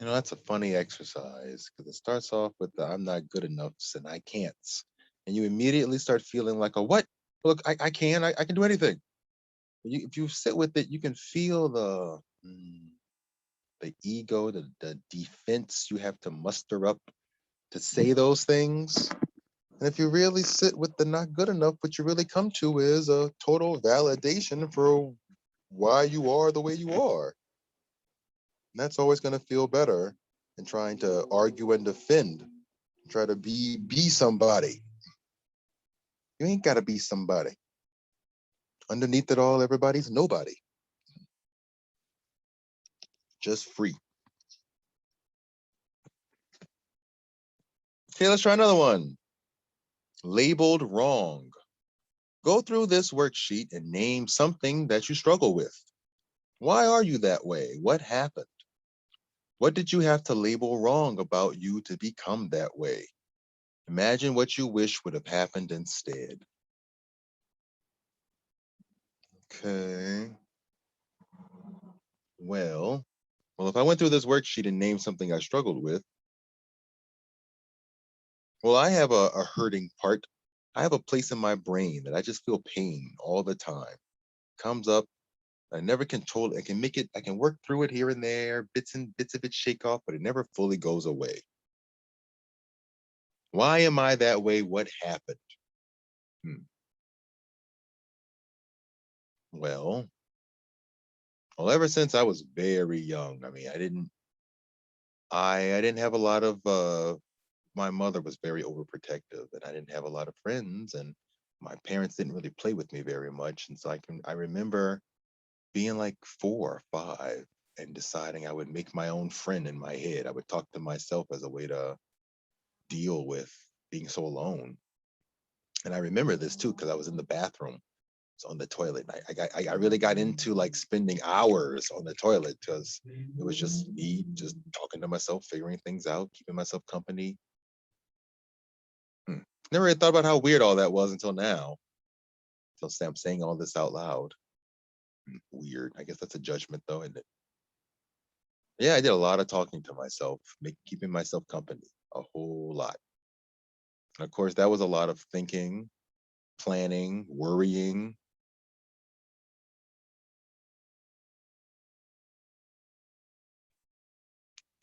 That's a funny exercise because it starts off with the I'm not good enough and I can't. And you immediately start feeling like a what? Look, I can do anything. If you sit with it, you can feel the ego, the defense you have to muster up to say those things. And if you really sit with the not good enough, what you really come to is a total validation for why you are the way you are. And that's always going to feel better than trying to argue and defend, try to be somebody. You ain't got to be somebody. Underneath it all, everybody's nobody, just free. Okay, let's try another one. Labeled wrong. Go through this worksheet and name something that you struggle with. Why are you that way? What happened? What did you have to label wrong about you to become that way? Imagine what you wish would have happened instead. Okay. Well, if I went through this worksheet and named something I struggled with, well, I have a hurting part. I have a place in my brain that I just feel pain all the time. Comes up, I never control it. I can make it, I can work through it here and there, bits of it shake off, but it never fully goes away. Why am I that way? What happened? Hmm. Well, ever since I was very young, I mean, I didn't have a lot of my mother was very overprotective and I didn't have a lot of friends and my parents didn't really play with me very much. And so I remember being like 4 or 5 and deciding I would make my own friend in my head. I would talk to myself as a way to deal with being so alone. And I remember this too, because I was in the bathroom on the toilet. I really got into like spending hours on the toilet because it was just me just talking to myself, figuring things out, keeping myself company. Never really thought about how weird all that was until now. Until I'm saying all this out loud. Weird. I guess that's a judgment though, isn't it? Yeah, I did a lot of talking to myself, keeping myself company, a whole lot. And of course, that was a lot of thinking, planning, worrying.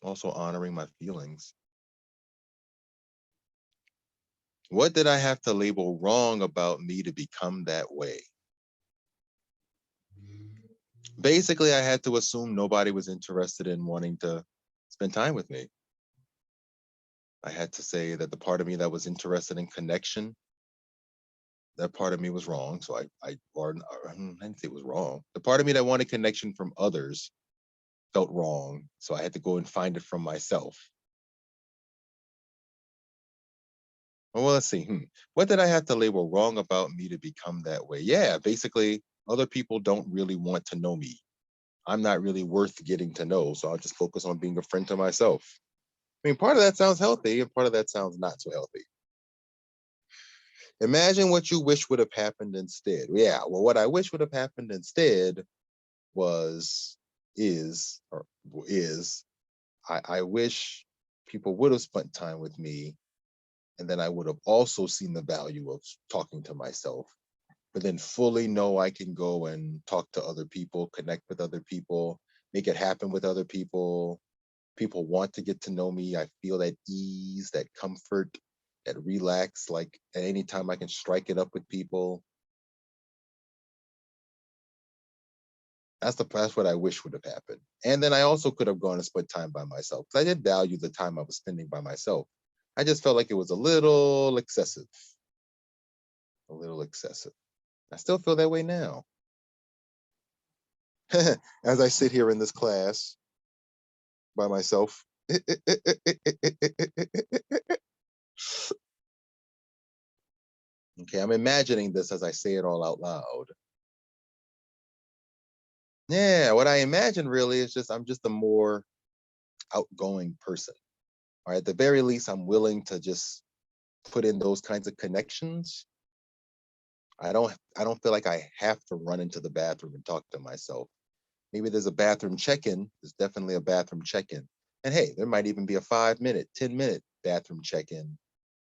Also honoring my feelings. What did I have to label wrong about me to become that way? Basically, I had to assume nobody was interested in wanting to spend time with me. I had to say that the part of me that was interested in connection, that part of me was wrong. So I didn't say it was wrong. The part of me that wanted connection from others felt wrong. So I had to go and find it from myself. Well, let's see. What did I have to label wrong about me to become that way? Yeah, basically, other people don't really want to know me. I'm not really worth getting to know. So I'll just focus on being a friend to myself. I mean, part of that sounds healthy and part of that sounds not so healthy. Imagine what you wish would have happened instead. Yeah, well, what I wish would have happened instead was, or is, I wish people would have spent time with me. And then I would have also seen the value of talking to myself, but then fully know I can go and talk to other people, connect with other people, make it happen with other people. People want to get to know me. I feel that ease, that comfort, that relax. Like at any time I can strike it up with people. That's what I wish would have happened. And then I also could have gone and spent time by myself. I did value the time I was spending by myself. I just felt like it was a little excessive. A little excessive. I still feel that way now. As I sit here in this class by myself. Okay, I'm imagining this as I say it all out loud. Yeah, what I imagine really is just I'm just a more outgoing person. Or at the very least, I'm willing to just put in those kinds of connections. I don't feel like I have to run into the bathroom and talk to myself. Maybe there's a bathroom check-in. There's definitely a bathroom check-in. And hey, there might even be a 5-minute, 10-minute bathroom check-in,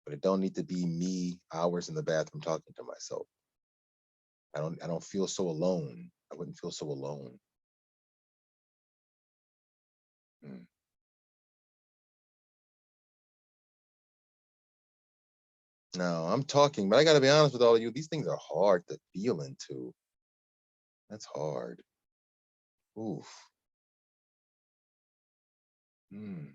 but it don't need to be me hours in the bathroom talking to myself. I don't feel so alone. I wouldn't feel so alone. Mm. No, I'm talking, but I gotta be honest with all of you. These things are hard to feel into. That's hard. Oof. Mm.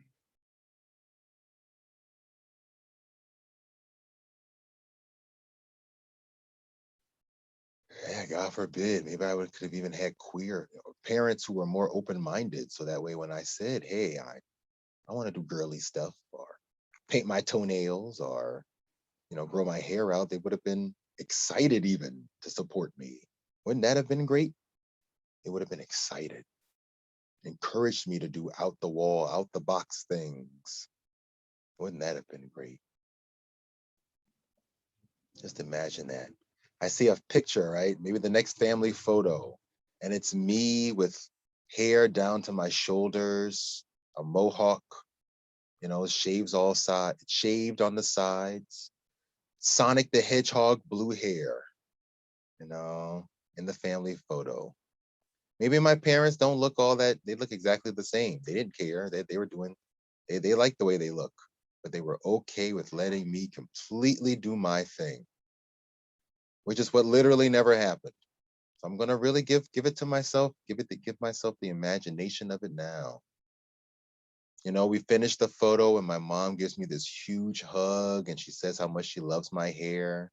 Yeah, God forbid. Maybe could have even had queer parents who were more open-minded. So that way when I said, hey, I want to do girly stuff or paint my toenails or, grow my hair out, they would have been excited even to support me. Wouldn't that have been great? They would have been excited, encouraged me to do out the wall, out the box things. Wouldn't that have been great? Just imagine that. I see a picture, right? Maybe the next family photo, and it's me with hair down to my shoulders, a mohawk, shaves all sides, shaved on the sides, Sonic the Hedgehog blue hair, you know, in the family photo. Maybe my parents don't look all that, they look exactly the same. They didn't care. They were doing, they liked the way they look, but they were okay with letting me completely do my thing, which is what literally never happened. So I'm gonna really give it to myself, give myself the imagination of it now. We finished the photo and my mom gives me this huge hug and she says how much she loves my hair.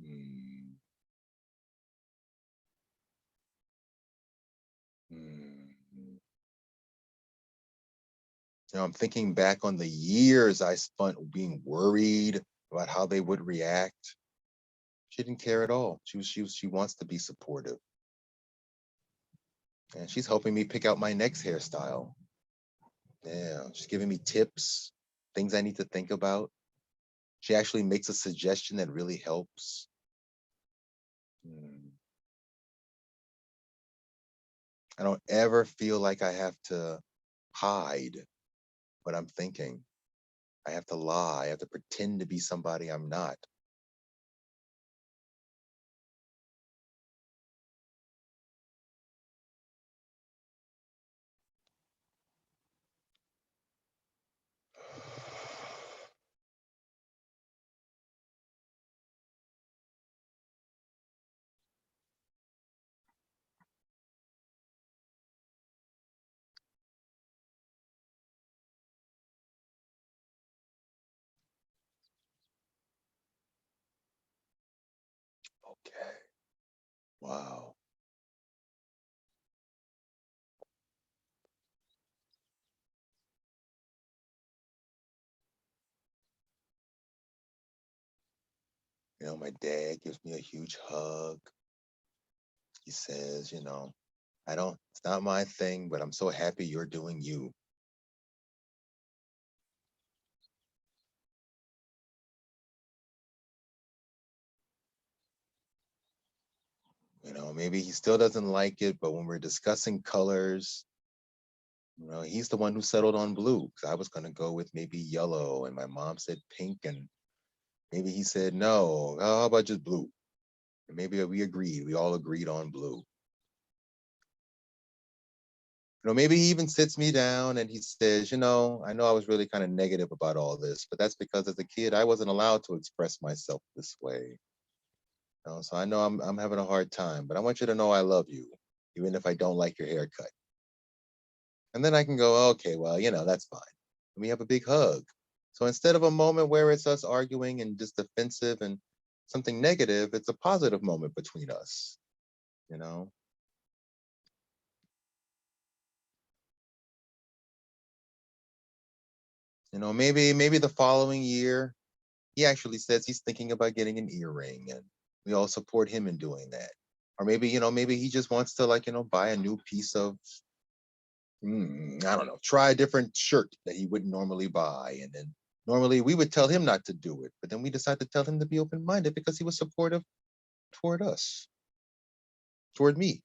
Mm, mm. I'm thinking back on the years I spent being worried about how they would react. She didn't care at all. She wants to be supportive. And she's helping me pick out my next hairstyle. Yeah, she's giving me tips, things I need to think about. She actually makes a suggestion that really helps. Hmm. I don't ever feel like I have to hide what I'm thinking. I have to lie. I have to pretend to be somebody I'm not. Okay. Wow. My dad gives me a huge hug. He says, I don't, it's not my thing, but I'm so happy you're doing you. Maybe he still doesn't like it, but when we're discussing colors, he's the one who settled on blue. 'Cause I was going to go with maybe yellow, and my mom said pink, and maybe he said no. How about just blue? And maybe we agreed. We all agreed on blue. Maybe he even sits me down and he says, I know I was really kind of negative about all this, but that's because as a kid, I wasn't allowed to express myself this way. So I know I'm having a hard time, but I want you to know I love you, even if I don't like your haircut. And then I can go, okay, well, that's fine. And we have a big hug. So instead of a moment where it's us arguing and just defensive and something negative, it's a positive moment between us, you know? Maybe the following year, he actually says he's thinking about getting an earring and we all support him in doing that. Or maybe he just wants to buy a new piece of I don't know, try a different shirt that he wouldn't normally buy. And then normally we would tell him not to do it, but then we decided to tell him to be open minded because he was supportive toward us, toward me.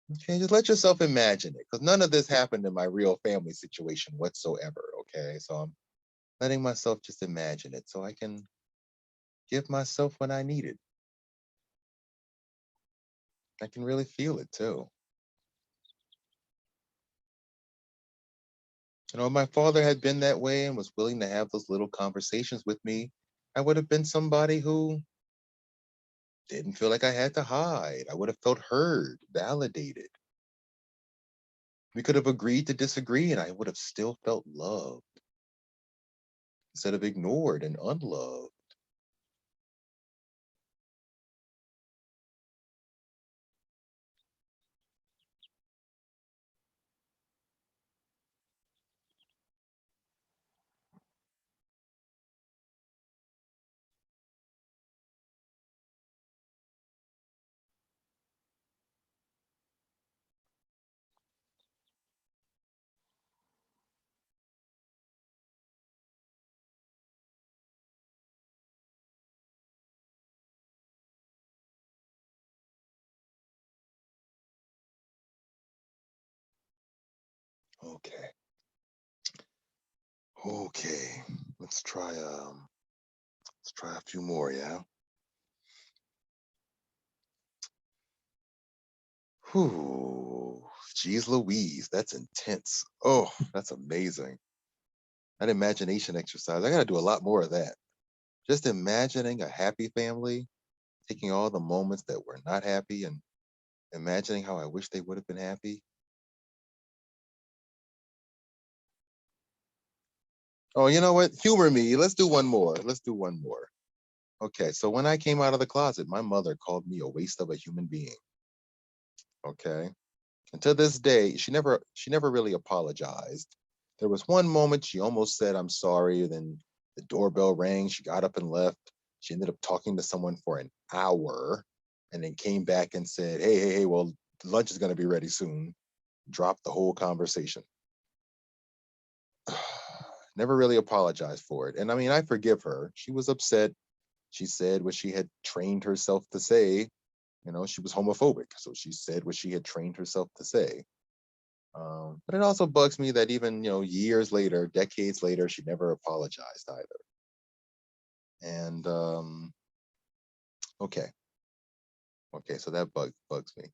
Okay, just let yourself imagine it because none of this happened in my real family situation whatsoever. Okay, so I'm letting myself just imagine it so I can give myself what I needed. I can really feel it too. If my father had been that way and was willing to have those little conversations with me, I would have been somebody who didn't feel like I had to hide. I would have felt heard, validated. We could have agreed to disagree and I would have still felt loved instead of ignored and unloved. Okay. Okay. Let's try a few more, yeah. Whew. Geez Louise, that's intense. Oh, that's amazing. That imagination exercise. I gotta do a lot more of that. Just imagining a happy family, taking all the moments that were not happy and imagining how I wish they would have been happy. Oh, you know what? Humor me. Let's do one more. Let's do one more. Okay, so when I came out of the closet, my mother called me a waste of a human being. Okay. And to this day, she never really apologized. There was one moment she almost said, I'm sorry. Then the doorbell rang. She got up and left. She ended up talking to someone for an hour and then came back and said, hey, well, lunch is going to be ready soon. Dropped the whole conversation. Never really apologized for it. And I mean, I forgive her. She was upset. She said what she had trained herself to say. You know, she was homophobic. So she said what she had trained herself to say. But it also bugs me that even, years later, decades later, she never apologized either. And okay. Okay, so that bugs me.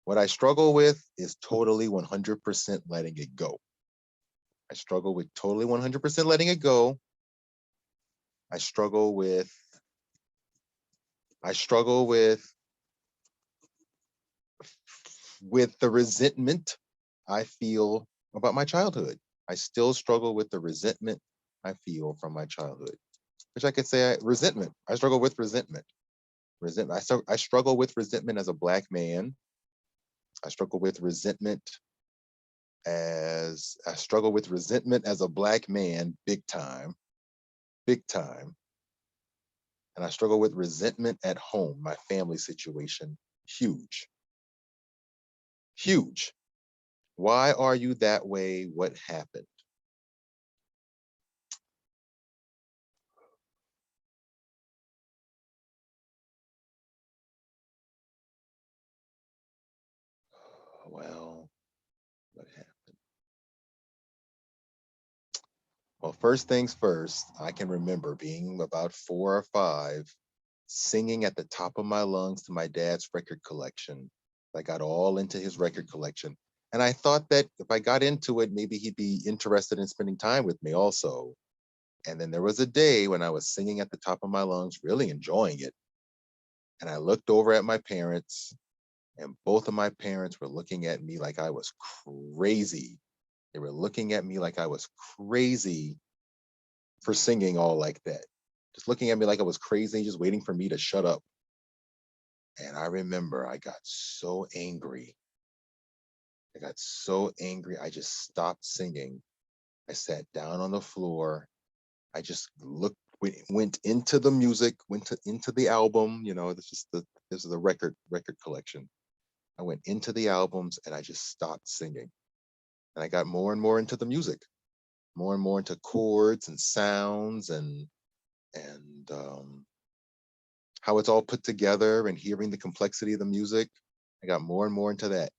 What I struggle with is totally 100% letting it go. I struggle with totally 100% letting it go. I struggle with the resentment I feel about my childhood. I still struggle with the resentment I feel from my childhood, which I could say resentment. I struggle with resentment. I struggle with resentment as a Black man. I struggle with resentment as a Black man, big time. And I struggle with resentment at home, my family situation, huge. Why are you that way? What happened? Well, what happened? Well, first things first, I can remember being about 4 or 5, singing at the top of my lungs to my dad's record collection. I got all into his record collection. And I thought that if I got into it, maybe he'd be interested in spending time with me also. And then there was a day when I was singing at the top of my lungs, really enjoying it. And I looked over at my parents, and both of my parents were looking at me like I was crazy. They were looking at me like I was crazy for singing all like that. Just looking at me like I was crazy, just waiting for me to shut up. And I remember I got so angry. I just stopped singing. I sat down on the floor. I just went into the music, into the album. This is the record collection. I went into the albums and I just stopped singing. And I got more and more into the music, more and more into chords and sounds and how it's all put together and hearing the complexity of the music. I got more and more into that.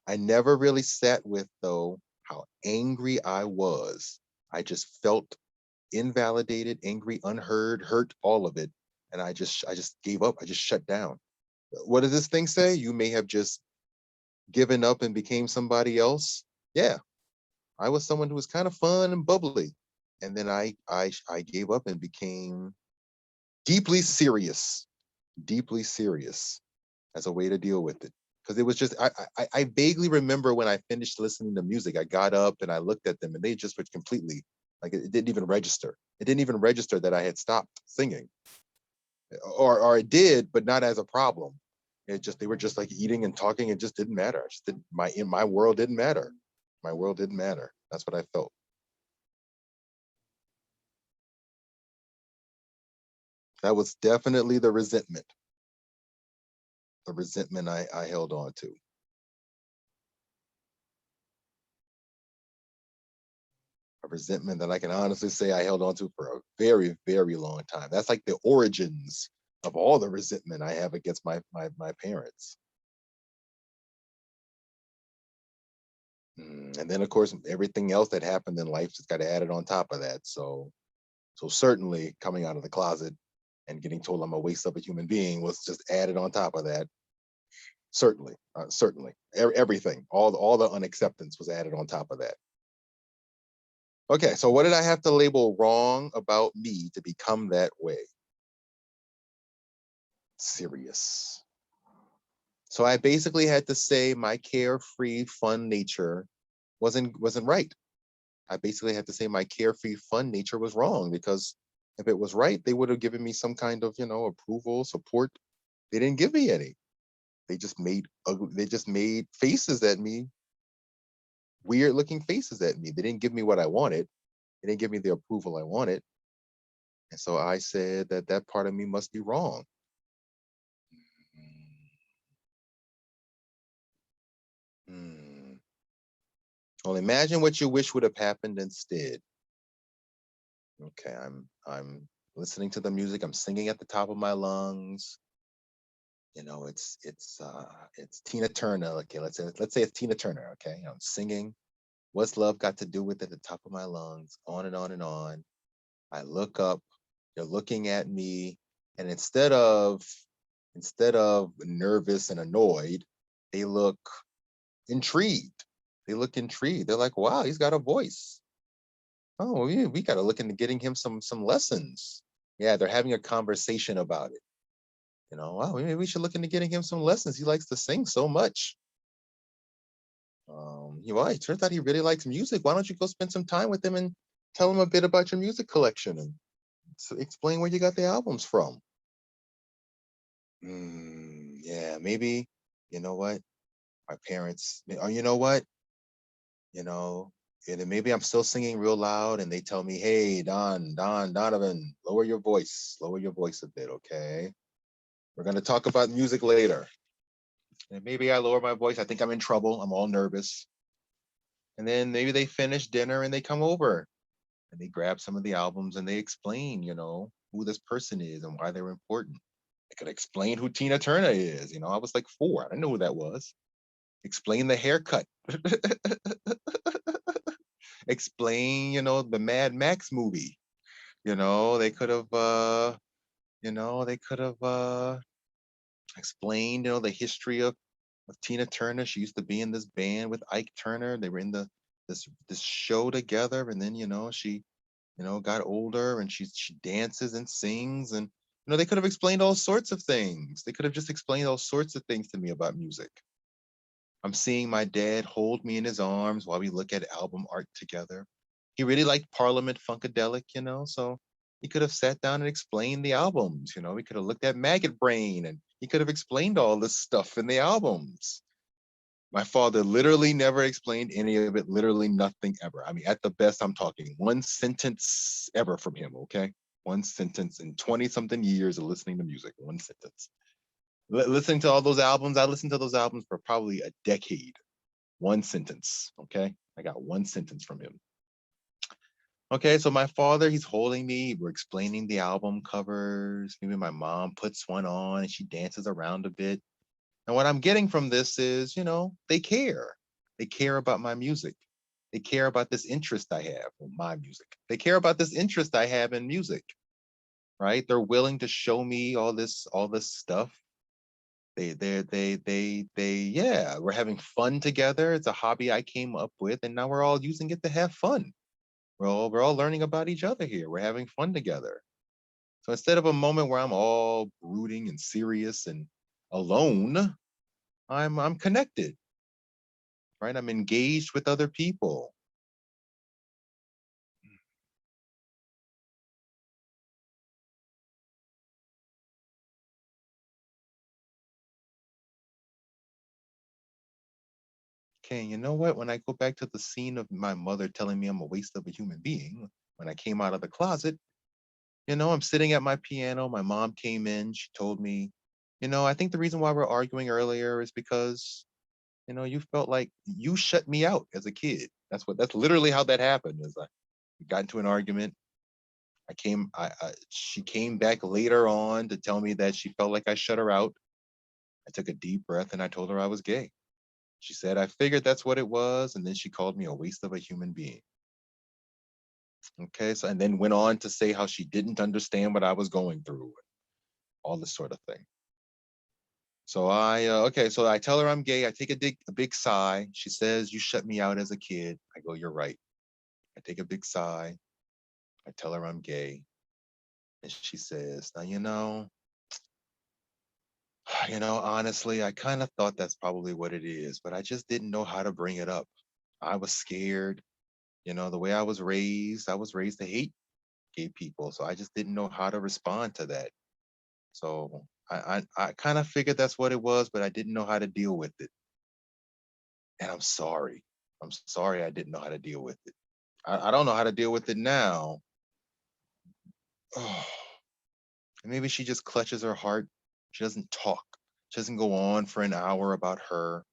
I never really sat with, though, how angry I was. I just felt invalidated, angry, unheard, hurt, all of it. And I just gave up. I just shut down. What does this thing say? You may have just given up and became somebody else. Yeah, I was someone who was kind of fun and bubbly. And then I gave up and became deeply serious as a way to deal with it. Because it was just, I vaguely remember when I finished listening to music, I got up and I looked at them and they just were completely, like it didn't even register. It didn't even register that I had stopped singing. Or it did, but not as a problem. They were just like eating and talking. It just didn't matter. My world didn't matter. My world didn't matter. That's what I felt. That was definitely the resentment. The resentment I held on to. A resentment that I can honestly say I held on to for a very, very long time. That's like the origins of all the resentment I have against my parents. And then of course everything else that happened in life just got added on top of that. So certainly coming out of the closet and getting told I'm a waste of a human being was just added on top of that. Certainly, everything, all the unacceptance was added on top of that. Okay, so what did I have to label wrong about me to become that way? Serious. So I basically had to say my carefree, fun nature wasn't right. I basically had to say my carefree, fun nature was wrong because if it was right, they would have given me some kind of, approval, support. They didn't give me any. They just made ugly, they just made faces at me, weird looking faces at me. They didn't give me what I wanted. They didn't give me the approval I wanted. And so I said that that part of me must be wrong. Hmm. Well, imagine what you wish would have happened instead. Okay, I'm listening to the music. I'm singing at the top of my lungs. You know, it's Tina Turner. Okay, let's say it's Tina Turner. Okay, I'm singing. What's love got to do with it? At the top of my lungs, on and on and on. I look up. They're looking at me, and instead of nervous and annoyed, they look intrigued. They look intrigued. They're like, "Wow, he's got a voice. Oh, we got to look into getting him some lessons." Yeah, they're having a conversation about it. You know, wow, maybe we should look into getting him some lessons. He likes to sing so much. It turns out he really likes music. Why don't you go spend some time with him and tell him a bit about your music collection and explain where you got the albums from? Yeah, maybe. You know what? My parents. Oh, you know what? You know, and then maybe I'm still singing real loud, and they tell me, "Hey, Donovan, lower your voice a bit, okay? We're gonna talk about music later." And maybe I lower my voice. I think I'm in trouble. I'm all nervous. And then maybe they finish dinner and they come over and they grab some of the albums and they explain, who this person is and why they're important. I could explain who Tina Turner is. I was like 4. I didn't know who that was. Explain the haircut. Explain, the Mad Max movie. They could have explained, the history of Tina Turner. She used to be in this band with Ike Turner. They were in this show together, and then she got older and she dances and sings, and they could have explained all sorts of things. They could have just explained all sorts of things to me about music. I'm seeing my dad hold me in his arms while we look at album art together. He really liked Parliament Funkadelic, so he could have sat down and explained the albums. He could have looked at Maggot Brain and he could have explained all this stuff in the albums. My father literally never explained any of it, literally nothing ever. I mean, at the best, I'm talking one sentence ever from him, okay? One sentence in 20 something years of listening to music, one sentence. Listening to all those albums, I listened to those albums for probably a decade. One sentence, okay? I got one sentence from him. Okay, so my father, he's holding me. We're explaining the album covers. Maybe my mom puts one on and she dances around a bit. And what I'm getting from this is, they care. They care about my music. They care about this interest I have in my music. They care about this interest I have in music, right? They're willing to show me all this stuff. Yeah, we're having fun together. It's a hobby I came up with, and now we're all using it to have fun. We're all learning about each other here. We're having fun together. So instead of a moment where I'm all brooding and serious and alone, I'm connected, right? I'm engaged with other people. Okay, you know what? When I go back to the scene of my mother telling me I'm a waste of a human being, when I came out of the closet, I'm sitting at my piano. My mom came in. She told me, I think the reason why we're arguing earlier is because, you felt like you shut me out as a kid. That's literally how that happened. Is I got into an argument. She came back later on to tell me that she felt like I shut her out. I took a deep breath and I told her I was gay. She said, I figured that's what it was. And then she called me a waste of a human being. Okay. So, and then went on to say how she didn't understand what I was going through, all this sort of thing. So I tell her I'm gay. I take a big sigh. She says, you shut me out as a kid. I go, you're right. I take a big sigh. I tell her I'm gay. And she says, now, honestly, I kind of thought that's probably what it is, but I just didn't know how to bring it up. I was scared. The way I was raised to hate gay people. So I just didn't know how to respond to that. So I kind of figured that's what it was, but I didn't know how to deal with it. And I'm sorry. I'm sorry I didn't know how to deal with it. I don't know how to deal with it now. Oh, and maybe she just clutches her heart. She doesn't talk. She doesn't go on for an hour about her.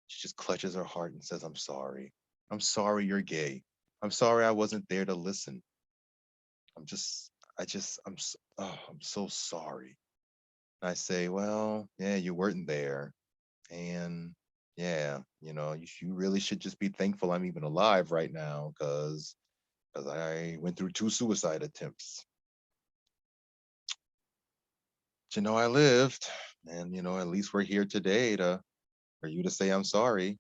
She just clutches her heart and says, I'm sorry. I'm sorry you're gay. I'm sorry I wasn't there to listen. I'm just, I'm so sorry. And I say, well, yeah, you weren't there. And yeah, you really should just be thankful I'm even alive right now because I went through 2 suicide attempts. But, I lived. And, at least we're here today to for you to say I'm sorry.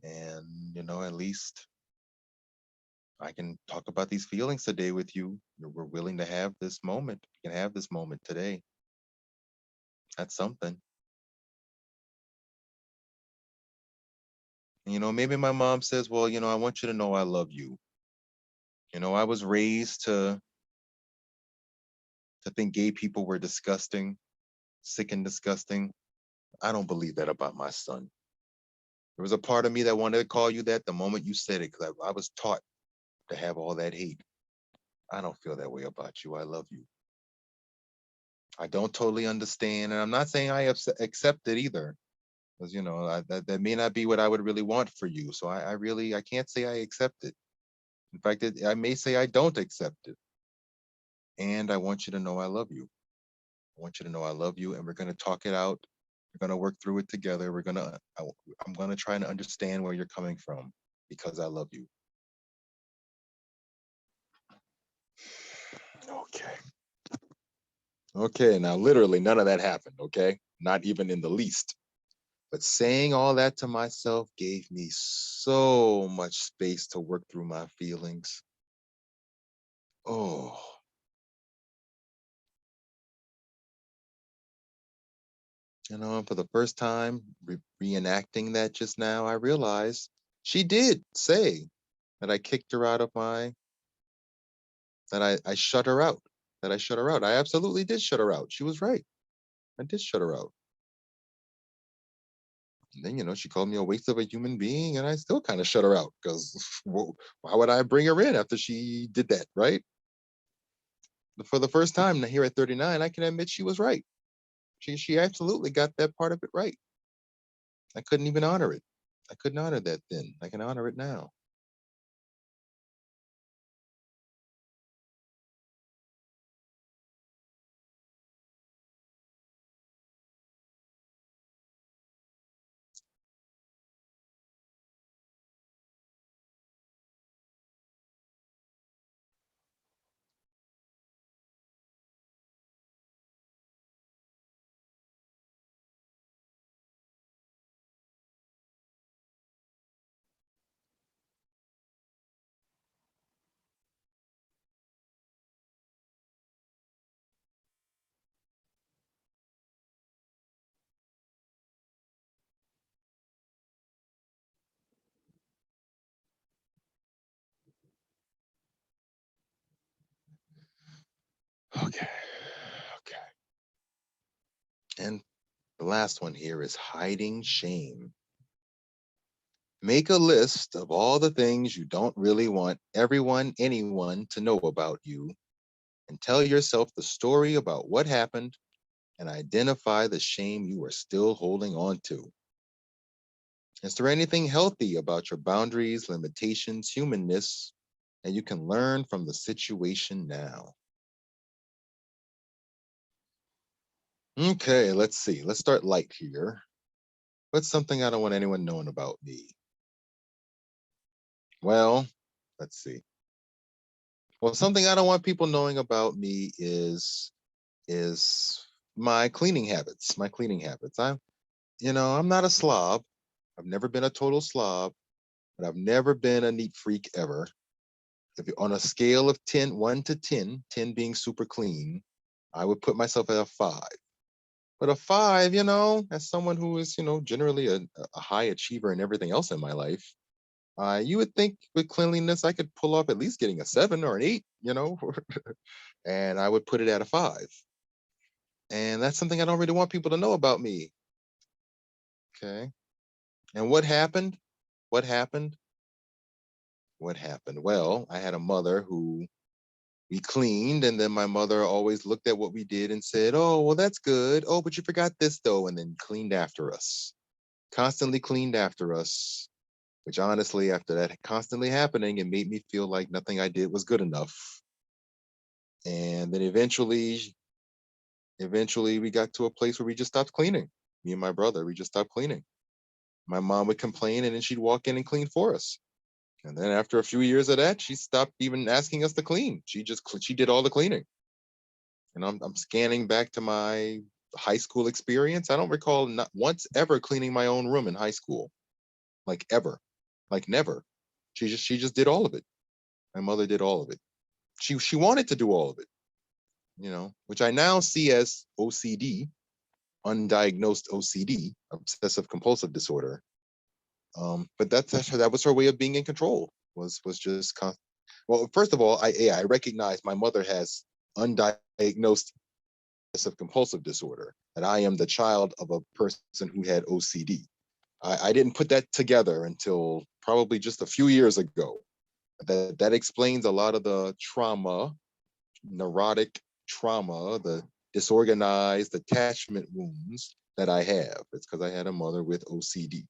And, at least I can talk about these feelings today with you. We're willing to have this moment. We can have this moment today. That's something. Maybe my mom says, well, I want you to know I love you. I was raised to think gay people were disgusting, sick and disgusting. I don't believe that about my son. There was a part of me that wanted to call you that the moment you said it, because I was taught to have all that hate. I don't feel that way about you. I love you. I don't totally understand, and I'm not saying I accept it either, because that may not be what I would really want for you. So I can't say I accept it. In fact, I may say I don't accept it. And I want you to know I love you. I want you to know I love you, and we're going to talk it out. We're going to work through it together. I'm going to try and understand where you're coming from because I love you. Okay. Okay. Now, literally, none of that happened. Okay. Not even in the least. But saying all that to myself gave me so much space to work through my feelings. Oh, for the first time, reenacting that just now, I realized she did say that I kicked her out of that I shut her out, that I shut her out. I absolutely did shut her out. She was right. I did shut her out. And then, she called me a waste of a human being, and I still kind of shut her out because why would I bring her in after she did that, right? For the first time here at 39, I can admit she was right. She absolutely got that part of it right. I couldn't even honor it. I couldn't honor that then. I can honor it now. Okay. Okay. And the last one here is hiding shame. Make a list of all the things you don't really want anyone to know about you, and tell yourself the story about what happened and identify the shame you are still holding on to. Is there anything healthy about your boundaries, limitations, humanness that you can learn from the situation now? Okay, let's see. Let's start light here. What's something I don't want anyone knowing about me? Well, let's see. Well, something I don't want people knowing about me is my cleaning habits. My cleaning habits. I'm not a slob. I've never been a total slob, but I've never been a neat freak ever. If you're on a scale of 1 to 10, 10 being super clean, I would put myself at a 5. But a 5, as someone who is, generally a high achiever in everything else in my life, you would think with cleanliness, I could pull off at least getting a 7 or an 8, and I would put it at a 5. And that's something I don't really want people to know about me. Okay. And what happened? What happened? What happened? Well, I had a mother who We cleaned, and then my mother always looked at what we did and said, "Oh, well, that's good. Oh, but you forgot this though," and then cleaned after us. Constantly cleaned after us, which honestly, after that constantly happening, it made me feel like nothing I did was good enough. And then eventually we got to a place where we just stopped cleaning. Me and my brother, we just stopped cleaning. My mom would complain, and then she'd walk in and clean for us. And then after a few years of that, she stopped even asking us to clean. She did all the cleaning. And I'm scanning back to my high school experience. I don't recall not once ever cleaning my own room in high school, like ever, like never. She just did all of it. My mother did all of it. She wanted to do all of it, which I now see as OCD, undiagnosed OCD, obsessive compulsive disorder. But that was her way of being in control. Was just well. First of all, I recognize my mother has undiagnosed obsessive compulsive disorder, and I am the child of a person who had OCD. I didn't put that together until probably just a few years ago. That explains a lot of the trauma, neurotic trauma, the disorganized attachment wounds that I have. It's because I had a mother with OCD.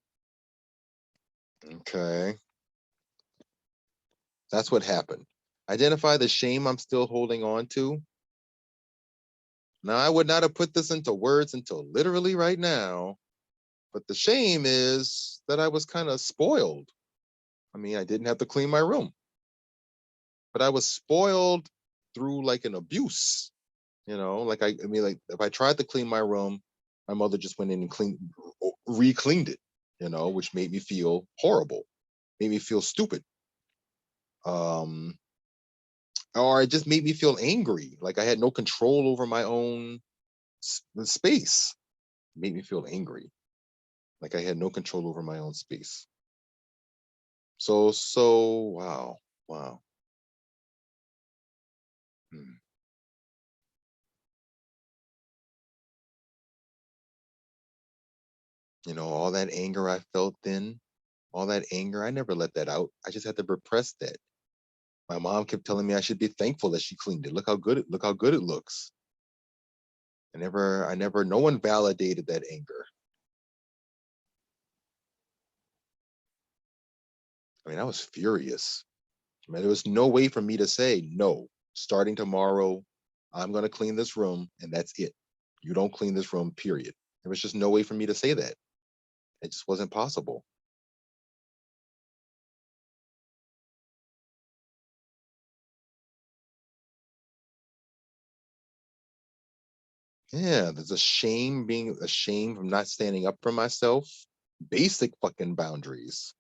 Okay. That's what happened. Identify the shame I'm still holding on to. Now, I would not have put this into words until literally right now, but the shame is that I was kind of spoiled. I mean, I didn't have to clean my room, but I was spoiled through like an abuse. Like I mean, like if I tried to clean my room, my mother just went in and re-cleaned it, which made me feel horrible, made me feel stupid. Or it just made me feel angry, like I had no control over my own space. It made me feel angry, like I had no control over my own space. So wow. Hmm. All that anger I felt then, all that anger, I never let that out. I just had to repress that. My mom kept telling me I should be thankful that she cleaned it. Look how good it looks. No one validated that anger. I mean, I was furious. I mean, there was no way for me to say no. Starting tomorrow, I'm going to clean this room, and that's it. You don't clean this room, period. There was just no way for me to say that. It just wasn't possible. Yeah, there's being ashamed of not standing up for myself. Basic fucking boundaries.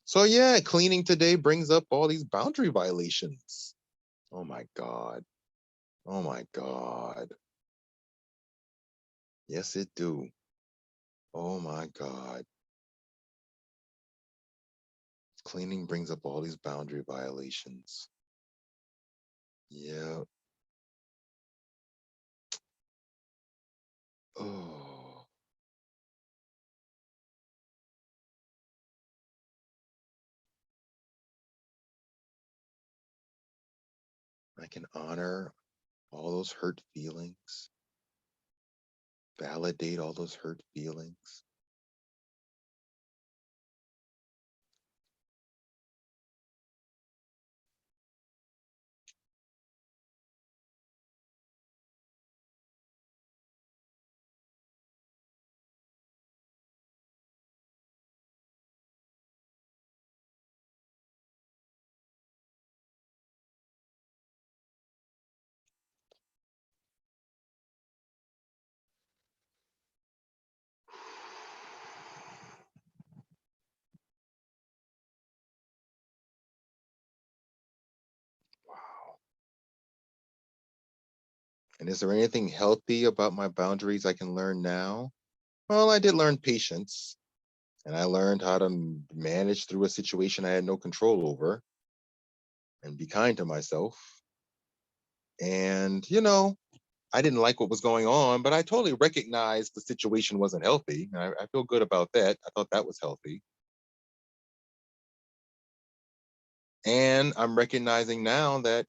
So yeah, cleaning today brings up all these boundary violations. Oh my God. Oh my God. Yes, it do. Oh my God. Cleaning brings up all these boundary violations. Yeah. Oh, I can honor all those hurt feelings, validate all those hurt feelings. Wow. And is there anything healthy about my boundaries I can learn now? Well, I did learn patience, and I learned how to manage through a situation I had no control over and be kind to myself. And, I didn't like what was going on, but I totally recognized the situation wasn't healthy. And I feel good about that. I thought that was healthy. And I'm recognizing now that,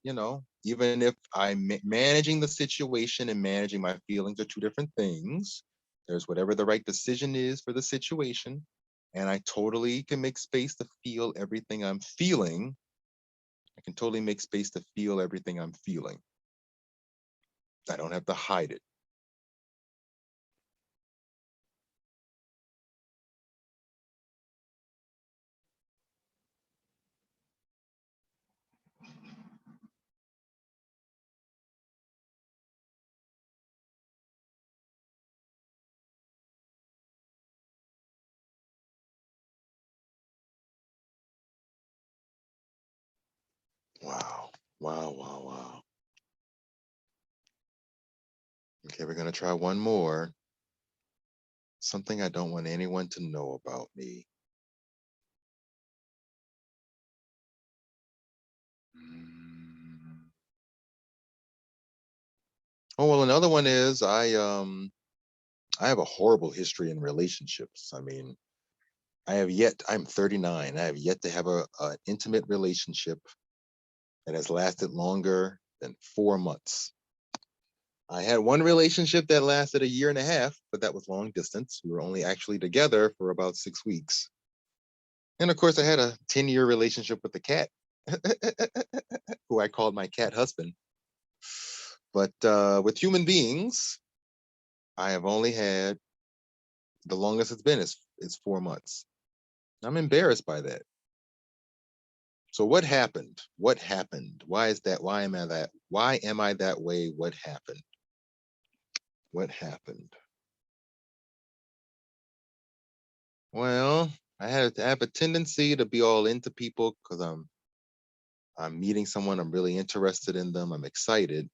even if I'm managing the situation and managing my feelings are two different things, there's whatever the right decision is for the situation. And I totally can make space to feel everything I'm feeling. I can totally make space to feel everything I'm feeling. I don't have to hide it. Wow. Wow, wow, wow. Okay, we're going to try one more. Something I don't want anyone to know about me. Mm. Oh, well, another one is I have a horrible history in relationships. I mean, I'm 39. I have yet to have an intimate relationship that has lasted longer than 4 months. I had one relationship that lasted a year and a half, but that was long distance. We were only actually together for about 6 weeks. And of course, I had a 10-year relationship with the cat, who I called my cat husband. But with human beings, I have only had the longest it's been is 4 months. I'm embarrassed by that. So what happened? What happened? Why is that? Why am I that? Why am I that way? What happened? What happened? Well, I have a tendency to be all into people because I'm meeting someone, I'm really interested in them, I'm excited.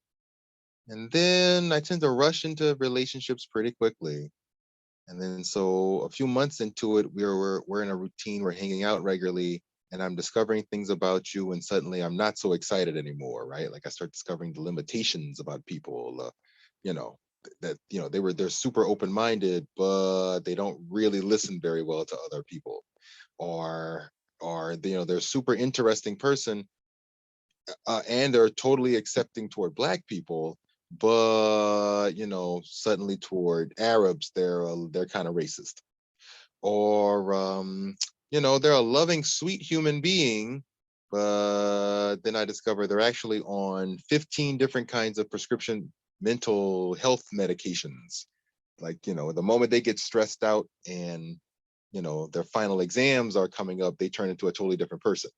And then I tend to rush into relationships pretty quickly. And then so a few months into it, we're in a routine, we're hanging out regularly, and I'm discovering things about you, and suddenly I'm not so excited anymore, right? Like I start discovering the limitations about people, you know, that they're super open-minded, but they don't really listen very well to other people, or they're a super interesting person, and they're totally accepting toward black people, but suddenly toward Arabs they're kind of racist, or they're a loving sweet human being, but then I discover they're actually on 15 different kinds of prescription mental health medications. Like, the moment they get stressed out and their final exams are coming up, they turn into a totally different person.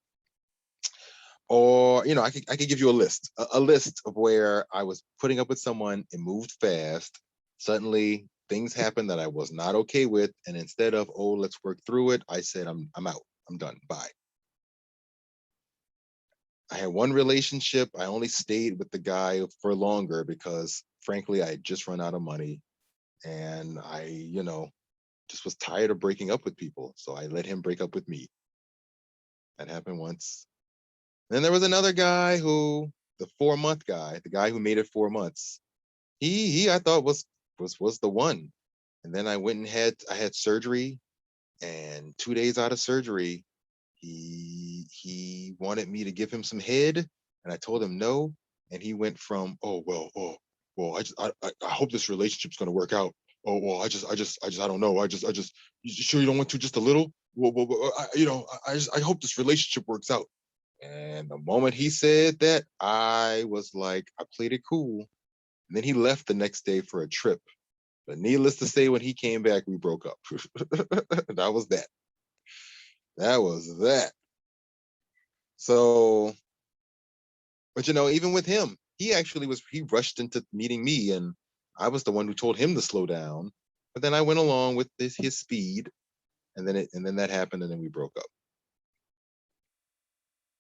Or I could give you a list of where I was putting up with someone, it moved fast, suddenly things happened that I was not okay with, and instead of, oh, let's work through it, I said, I'm out, I'm done, bye. I had one relationship, I only stayed with the guy for longer because frankly I had just run out of money, and I just was tired of breaking up with people, so I let him break up with me. That happened once. Then there was another guy who, the 4 month guy, the guy who made it 4 months. He I thought was the one. And then I had surgery, and 2 days out of surgery, he wanted me to give him some head, and I told him no. And he went from, I hope this relationship's gonna work out. Oh well, I don't know. You sure you don't want to just a little? I hope this relationship works out. And the moment he said that, I was like, I played it cool. And then he left the next day for a trip. But needless to say, when he came back, we broke up. That was that. That was that. So, but even with him, he rushed into meeting me, and I was the one who told him to slow down. But then I went along with his speed, and then that happened, and then we broke up.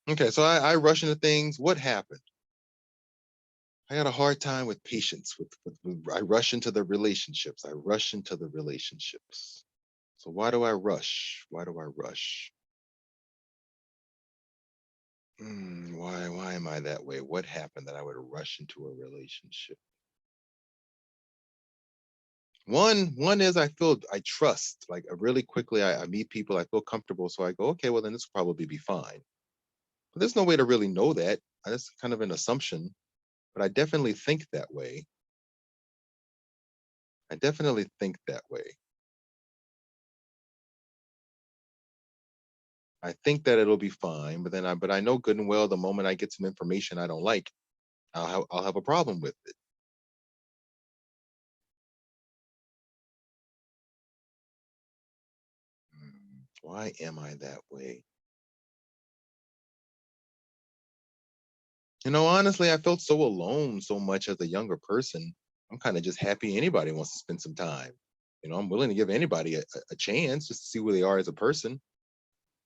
Okay, so I rush into things. What happened? I got a hard time with patience. I rush into the relationships. I rush into the relationships. So why do I rush? Why do I rush? Why am I that way? What happened that I would rush into a relationship? One is I trust, like really quickly. I meet people, I feel comfortable, so I go, okay, well then this will probably be fine. There's no way to really know that. That's kind of an assumption, but I definitely think that way. I definitely think that way. I think that it'll be fine, but I know good and well the moment I get some information I don't like, I'll have a problem with it. Why am I that way? Honestly, I felt so alone so much as a younger person. I'm kind of just happy anybody wants to spend some time. I'm willing to give anybody a chance just to see who they are as a person,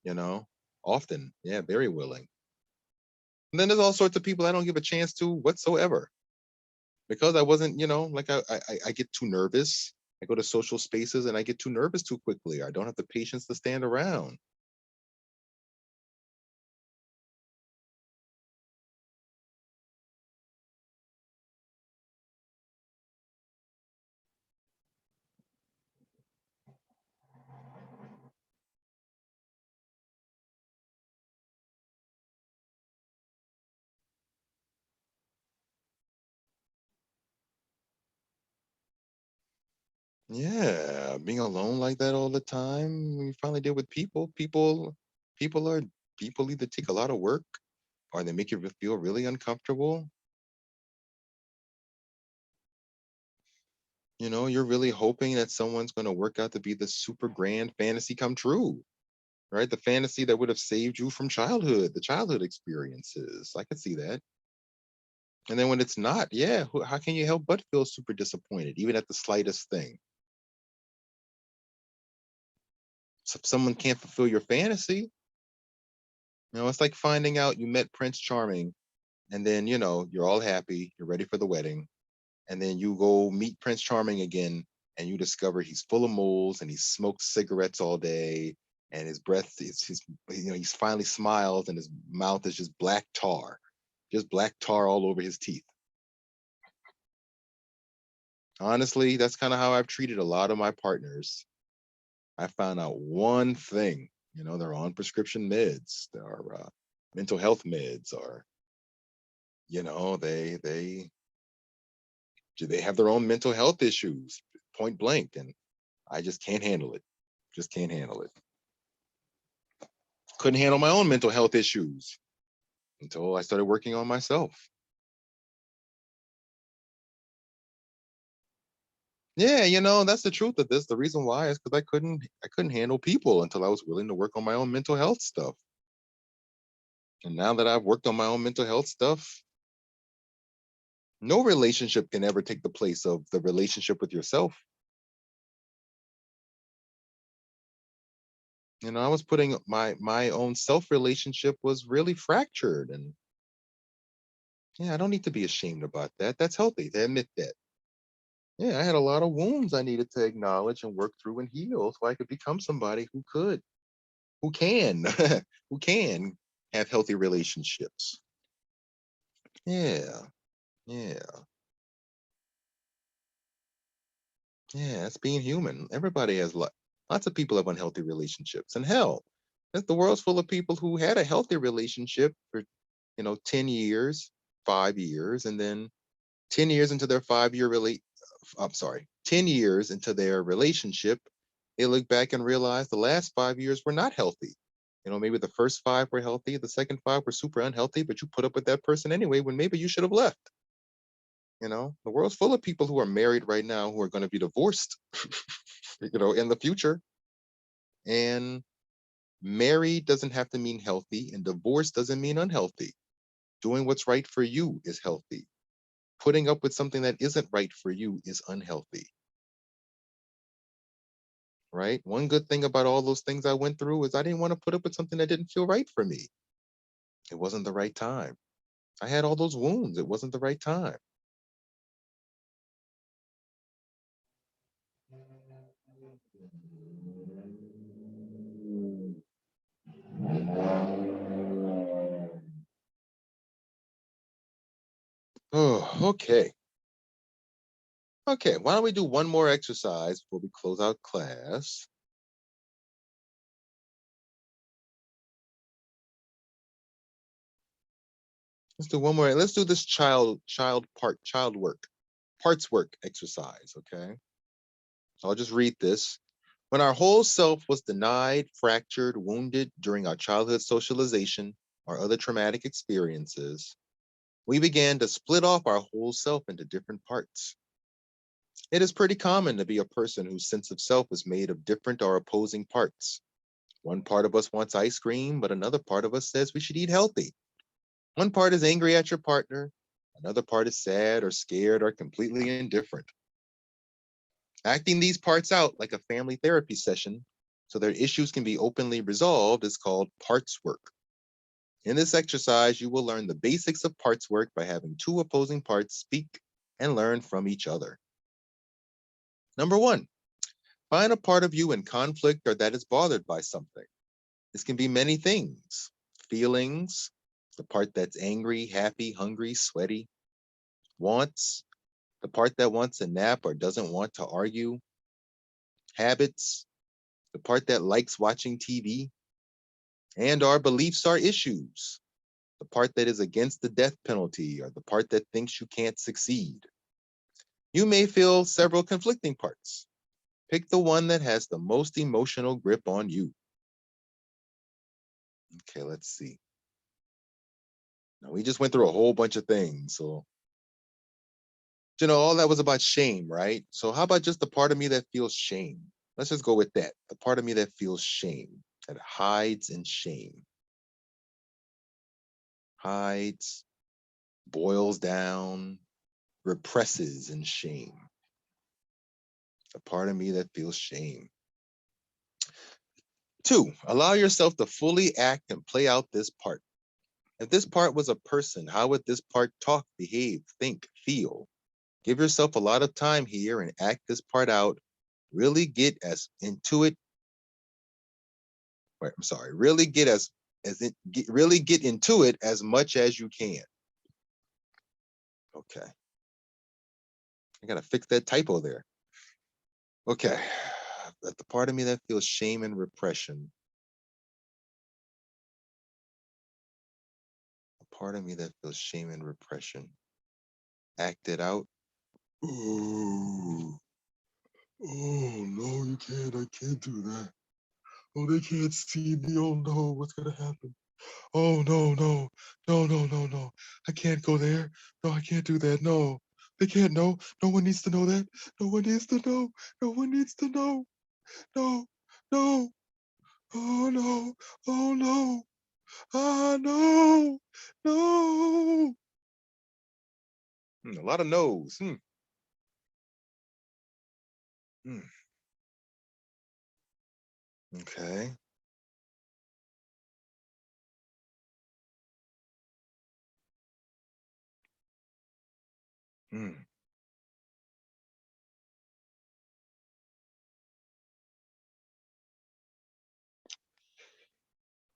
you know, often. Yeah, very willing. And then there's all sorts of people I don't give a chance to whatsoever because I wasn't, like I get too nervous. I go to social spaces and I get too nervous too quickly. I don't have the patience to stand around. Yeah, being alone like that all the time, when you finally deal with people are people either take a lot of work or they make you feel really uncomfortable. You're really hoping that someone's going to work out to be the super grand fantasy come true, right? The fantasy that would have saved you from childhood, the childhood experiences. I could see that. And then when it's not, yeah, how can you help but feel super disappointed, even at the slightest thing? So if someone can't fulfill your fantasy, it's like finding out you met Prince Charming and then, you're all happy, you're ready for the wedding. And then you go meet Prince Charming again and you discover he's full of moles and he smokes cigarettes all day and his breath is he's finally smiles and his mouth is just black tar all over his teeth. Honestly, that's kind of how I've treated a lot of my partners. I found out one thing, they're on prescription meds, there are mental health meds, or they have their own mental health issues, point blank, and I just can't handle it. Just can't handle it. Couldn't handle my own mental health issues until I started working on myself. Yeah, that's the truth of this. The reason why is because I couldn't handle people until I was willing to work on my own mental health stuff. And now that I've worked on my own mental health stuff, no relationship can ever take the place of the relationship with yourself. I was putting my own self relationship was really fractured, and yeah, I don't need to be ashamed about that. That's healthy to admit that. Yeah, I had a lot of wounds I needed to acknowledge and work through and heal so I could become somebody who can, who can have healthy relationships. Yeah, yeah, yeah. It's being human. Everybody has lots of people have unhealthy relationships, and hell, the world's full of people who had a healthy relationship for 10 years, 5 years, and then 10 years into their 5 year I'm sorry, 10 years into their relationship, they look back and realize the last 5 years were not healthy. Maybe the first five were healthy, the second five were super unhealthy, but you put up with that person anyway when maybe you should have left. The world's full of people who are married right now who are going to be divorced, in the future. And married doesn't have to mean healthy, and divorce doesn't mean unhealthy. Doing what's right for you is healthy. Putting up with something that isn't right for you is unhealthy, right? One good thing about all those things I went through is I didn't want to put up with something that didn't feel right for me. It wasn't the right time. I had all those wounds. It wasn't the right time. Oh, okay. Okay, why don't we do one more exercise before we close out class? Let's do one more. Let's do this child work, parts work exercise, okay? So I'll just read this. When our whole self was denied, fractured, wounded during our childhood socialization or other traumatic experiences, we began to split off our whole self into different parts. It is pretty common to be a person whose sense of self is made of different or opposing parts. One part of us wants ice cream, but another part of us says we should eat healthy. One part is angry at your partner, another part is sad or scared or completely indifferent. Acting these parts out like a family therapy session so their issues can be openly resolved is called parts work. In this exercise, you will learn the basics of parts work by having two opposing parts speak and learn from each other. Number one, find a part of you in conflict or that is bothered by something. This can be many things. Feelings, the part that's angry, happy, hungry, sweaty. Wants, the part that wants a nap or doesn't want to argue. Habits, the part that likes watching TV. And our beliefs are issues, the part that is against the death penalty or the part that thinks you can't succeed. You may feel several conflicting parts. Pick the one that has the most emotional grip on you. Okay, let's see. Now, we just went through a whole bunch of things. So, all that was about shame, right? So, how about just the part of me that feels shame? Let's just go with that. The part of me that feels shame, that hides in shame, hides, boils down, represses in shame. The part of me that feels shame. Two, allow yourself to fully act and play out this part. If this part was a person, how would this part talk, behave, think, feel? Give yourself a lot of time here and act this part out. Really get as into it. Wait, I'm sorry. Really get really get into it as much as you can. Okay. I gotta fix that typo there. Okay. That the part of me that feels shame and repression. A part of me that feels shame and repression. Act it out. Oh, oh no, you can't. I can't do that. Oh, they can't see me. Oh no, what's gonna happen? Oh no, no, no, no, no, no. I can't go there. No, I can't do that. No, they can't know. No one needs to know that. No one needs to know. No one needs to know. No, no. Oh no. Oh no. Ah no. No. A lot of no's. Hmm. Okay. Hmm.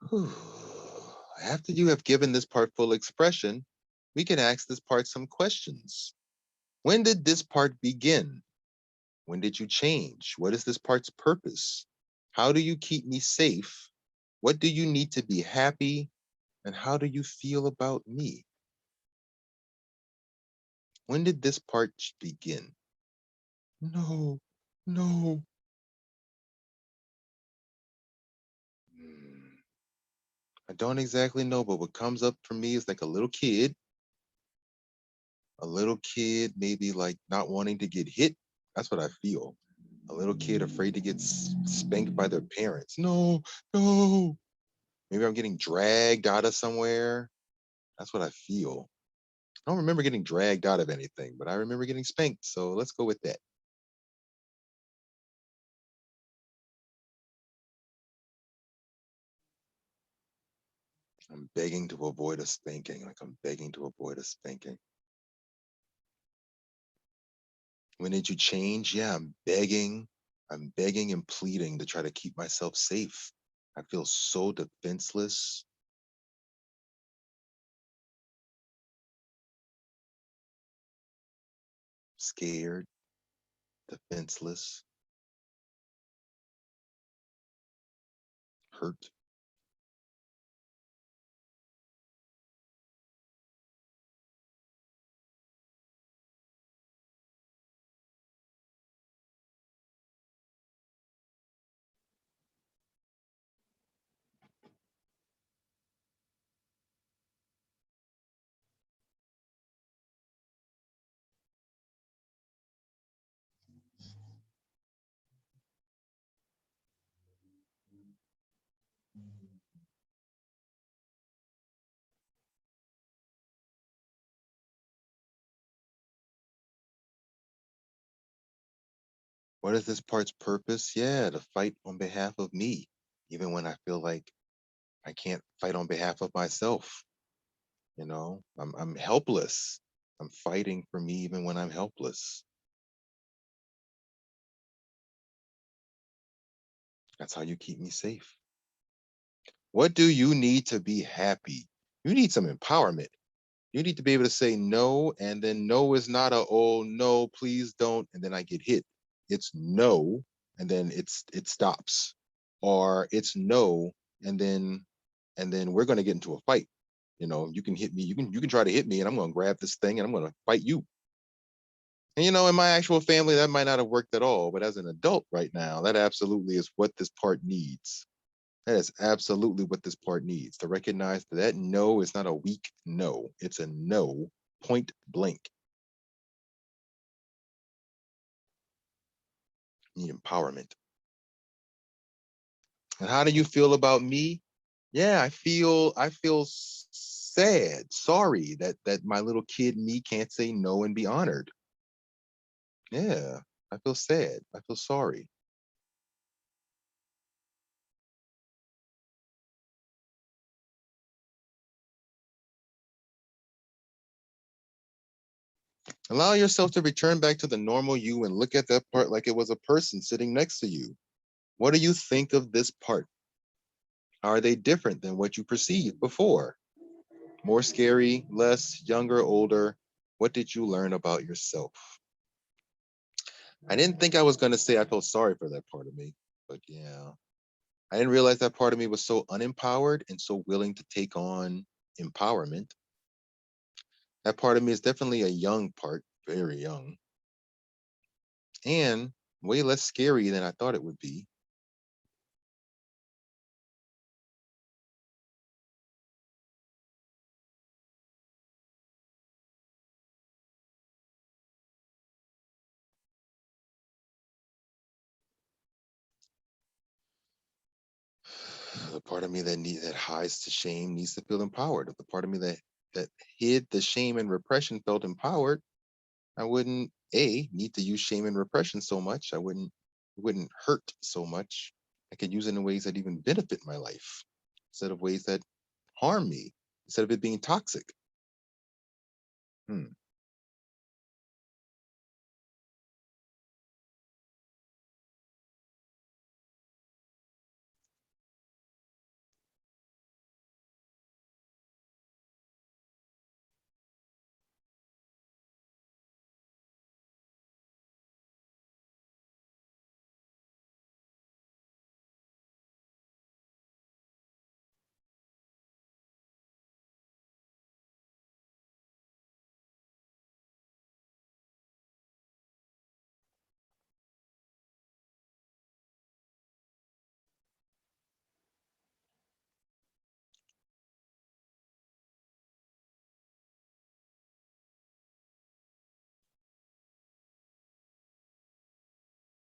Whew. After you have given this part full expression, we can ask this part some questions. When did this part begin? When did you change? What is this part's purpose? How do you keep me safe? What do you need to be happy? And how do you feel about me? When did this part begin? No, no. Hmm, I don't exactly know, but what comes up for me is like a little kid, maybe like not wanting to get hit. That's what I feel. A little kid afraid to get spanked by their parents. No, no. Maybe I'm getting dragged out of somewhere. That's what I feel. I don't remember getting dragged out of anything, but I remember getting spanked. So let's go with that. I'm begging to avoid a spanking. Like I'm begging to avoid a spanking. When did you change? Yeah, I'm begging. I'm begging and pleading to try to keep myself safe. I feel so defenseless, scared, defenseless, hurt. What is this part's purpose? Yeah, to fight on behalf of me, even when I feel like I can't fight on behalf of myself. I'm helpless. I'm fighting for me even when I'm helpless. That's how you keep me safe. What do you need to be happy? You need some empowerment. You need to be able to say no, and then no is not a oh no, please don't, and then I get hit. It's no, and then it stops. Or it's no, and then we're gonna get into a fight. You can hit me, you can try to hit me, and I'm gonna grab this thing and I'm gonna fight you. And in my actual family, that might not have worked at all, but as an adult right now, that absolutely is what this part needs. That is absolutely what this part needs, to recognize that that no is not a weak no. It's a no, point blank. You need empowerment. And how do you feel about me? Yeah, I feel sad, sorry that my little kid me can't say no and be honored. Yeah, I feel sad. I feel sorry. Allow yourself to return back to the normal you and look at that part like it was a person sitting next to you. What do you think of this part? Are they different than what you perceived before? More scary, less, younger, older? What did you learn about yourself? I didn't think I was going to say I felt sorry for that part of me, but yeah. I didn't realize that part of me was so unempowered and so willing to take on empowerment. That part of me is definitely a young part, very young, and way less scary than I thought it would be. The part of me that hides to shame needs to feel empowered. If the part of me that hid the shame and repression felt empowered, I wouldn't need to use shame and repression so much. It wouldn't hurt so much. I could use it in ways that even benefit my life instead of ways that harm me, instead of it being toxic. Hmm.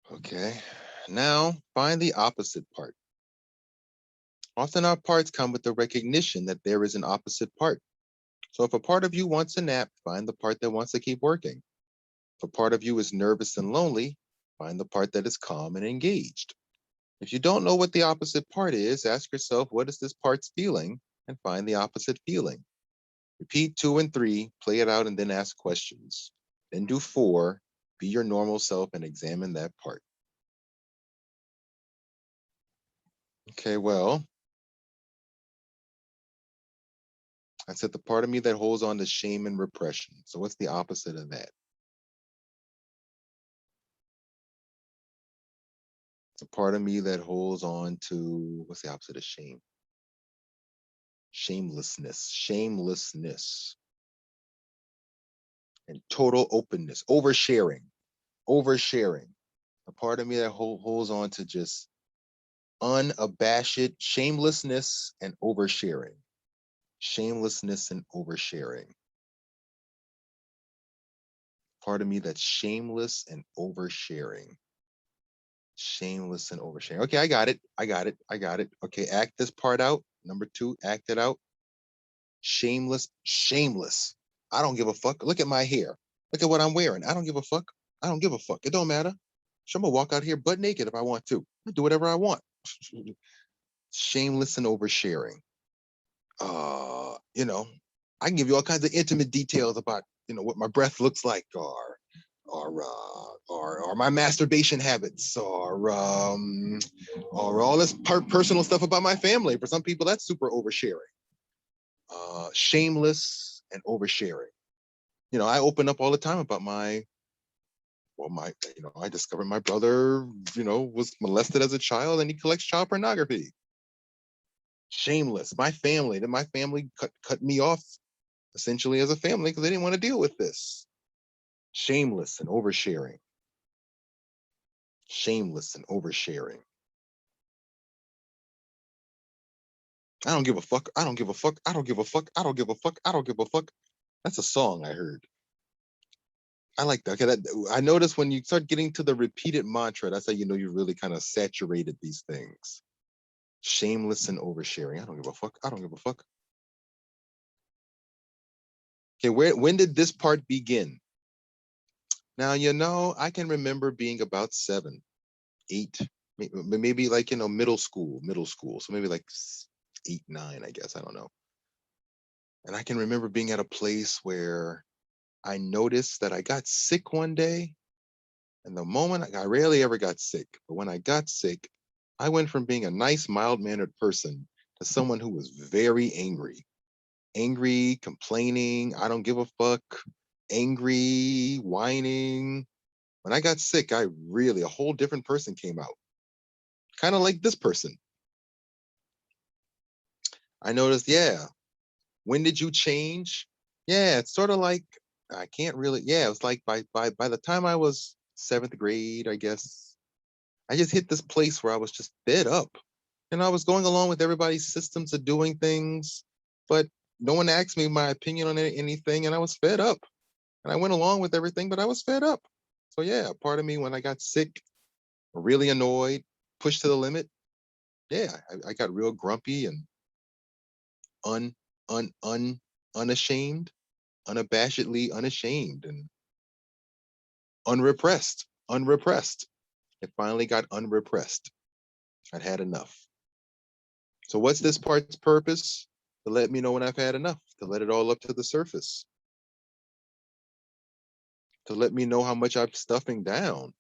Okay. Now find the opposite part. Often our parts come with the recognition that there is an opposite part. So if a part of you wants a nap, find the part that wants to keep working. If a part of you is nervous and lonely, find the part that is calm and engaged. If you don't know what the opposite part is, ask yourself, what is this part's feeling? And find the opposite feeling. Repeat 2 and 3, play it out, and then ask questions. Then do 4, be your normal self and examine that part. Okay, well, I said the part of me that holds on to shame and repression. So what's the opposite of that? It's a part of me that holds on to, what's the opposite of shame? Shamelessness, shamelessness, and total openness, oversharing, oversharing. A part of me that holds on to just unabashed shamelessness and oversharing. Shamelessness and oversharing. Part of me that's shameless and oversharing. Shameless and oversharing. Okay, I got it. I got it. I got it. Okay, act this part out. Number 2, act it out. Shameless, shameless. I don't give a fuck. Look at my hair. Look at what I'm wearing. I don't give a fuck. I don't give a fuck. It don't matter. I'm gonna walk out here butt naked if I want to. I do whatever I want. Shameless and oversharing. You know, I can give you all kinds of intimate details about, what my breath looks like, or my masturbation habits, or all this personal stuff about my family. For some people, that's super oversharing. Shameless and oversharing. I open up all the time about I discovered my brother, was molested as a child and he collects child pornography. Shameless. My family cut me off essentially as a family because they didn't want to deal with this. Shameless and oversharing. Shameless and oversharing. I don't give a fuck. I don't give a fuck. I don't give a fuck. I don't give a fuck. I don't give a fuck. That's a song I heard. I like that. Okay, I notice when you start getting to the repeated mantra, that's how you know you really kind of saturated these things. Shameless and oversharing. I don't give a fuck. I don't give a fuck. Okay, when did this part begin? Now, I can remember being about 7, 8, maybe like, middle school. So maybe like 8, 9, I guess. I don't know. And I can remember being at a place where I noticed that I got sick one day. And the moment I rarely ever got sick, but when I got sick, I went from being a nice, mild-mannered person to someone who was very angry, complaining, I don't give a fuck, angry, whining. When I got sick, a whole different person came out, kind of like this person. I noticed, yeah, when did you change? Yeah, it's sort of like, I can't really, yeah, it's like by the time I was 7th grade, I guess, I just hit this place where I was just fed up. And I was going along with everybody's systems of doing things, but no one asked me my opinion on anything, and I was fed up. And I went along with everything, but I was fed up. So yeah, part of me when I got sick, really annoyed, pushed to the limit, yeah, I got real grumpy and un un un unashamed, unabashedly unashamed and unrepressed. It finally got unrepressed. I'd had enough. So what's this part's purpose? To let me know when I've had enough, to let it all up to the surface, to let me know how much I'm stuffing down.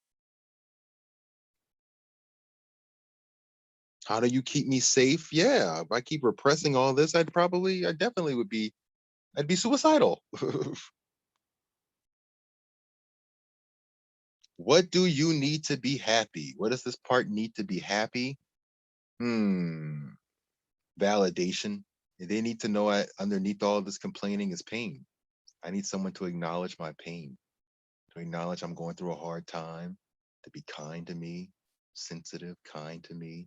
How do you keep me safe? Yeah, if I keep repressing all this, I definitely I'd be suicidal. What do you need to be happy? What does this part need to be happy? Hmm. Validation. They need to know underneath all this complaining is pain. I need someone to acknowledge my pain, to acknowledge I'm going through a hard time, to be kind to me, sensitive, kind to me.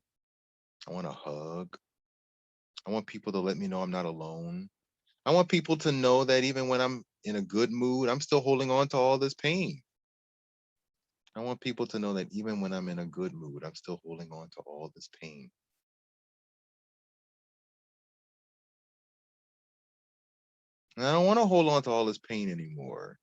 I want a hug. I want people to let me know I'm not alone. I want people to know that even when I'm in a good mood, I'm still holding on to all this pain. I want people to know that even when I'm in a good mood, I'm still holding on to all this pain. And I don't want to hold on to all this pain anymore.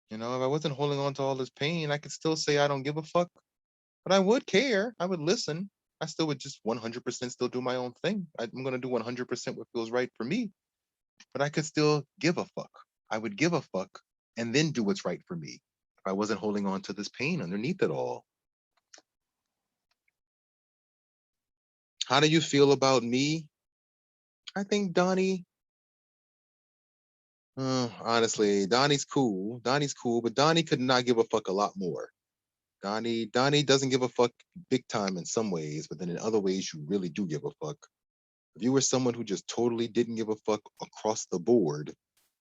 If I wasn't holding on to all this pain, I could still say I don't give a fuck, but I would care. I would listen. I still would just 100% still do my own thing. I'm going to do 100% what feels right for me, but I could still give a fuck. I would give a fuck and then do what's right for me if I wasn't holding on to this pain underneath it all. How do you feel about me? I think Donnie, honestly, Donnie's cool. Donnie's cool, but Donnie could not give a fuck a lot more. Donnie doesn't give a fuck big time in some ways, but then in other ways you really do give a fuck. If you were someone who just totally didn't give a fuck across the board,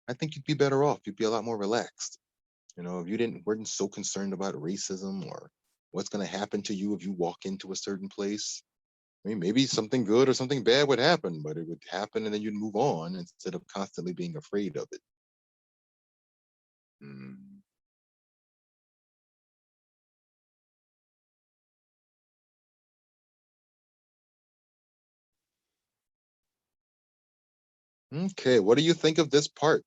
I think you'd be better off. You'd be a lot more relaxed. If you weren't so concerned about racism or what's going to happen to you if you walk into a certain place. I mean, maybe something good or something bad would happen, but it would happen and then you'd move on instead of constantly being afraid of it. Mm. Okay, what do you think of this part?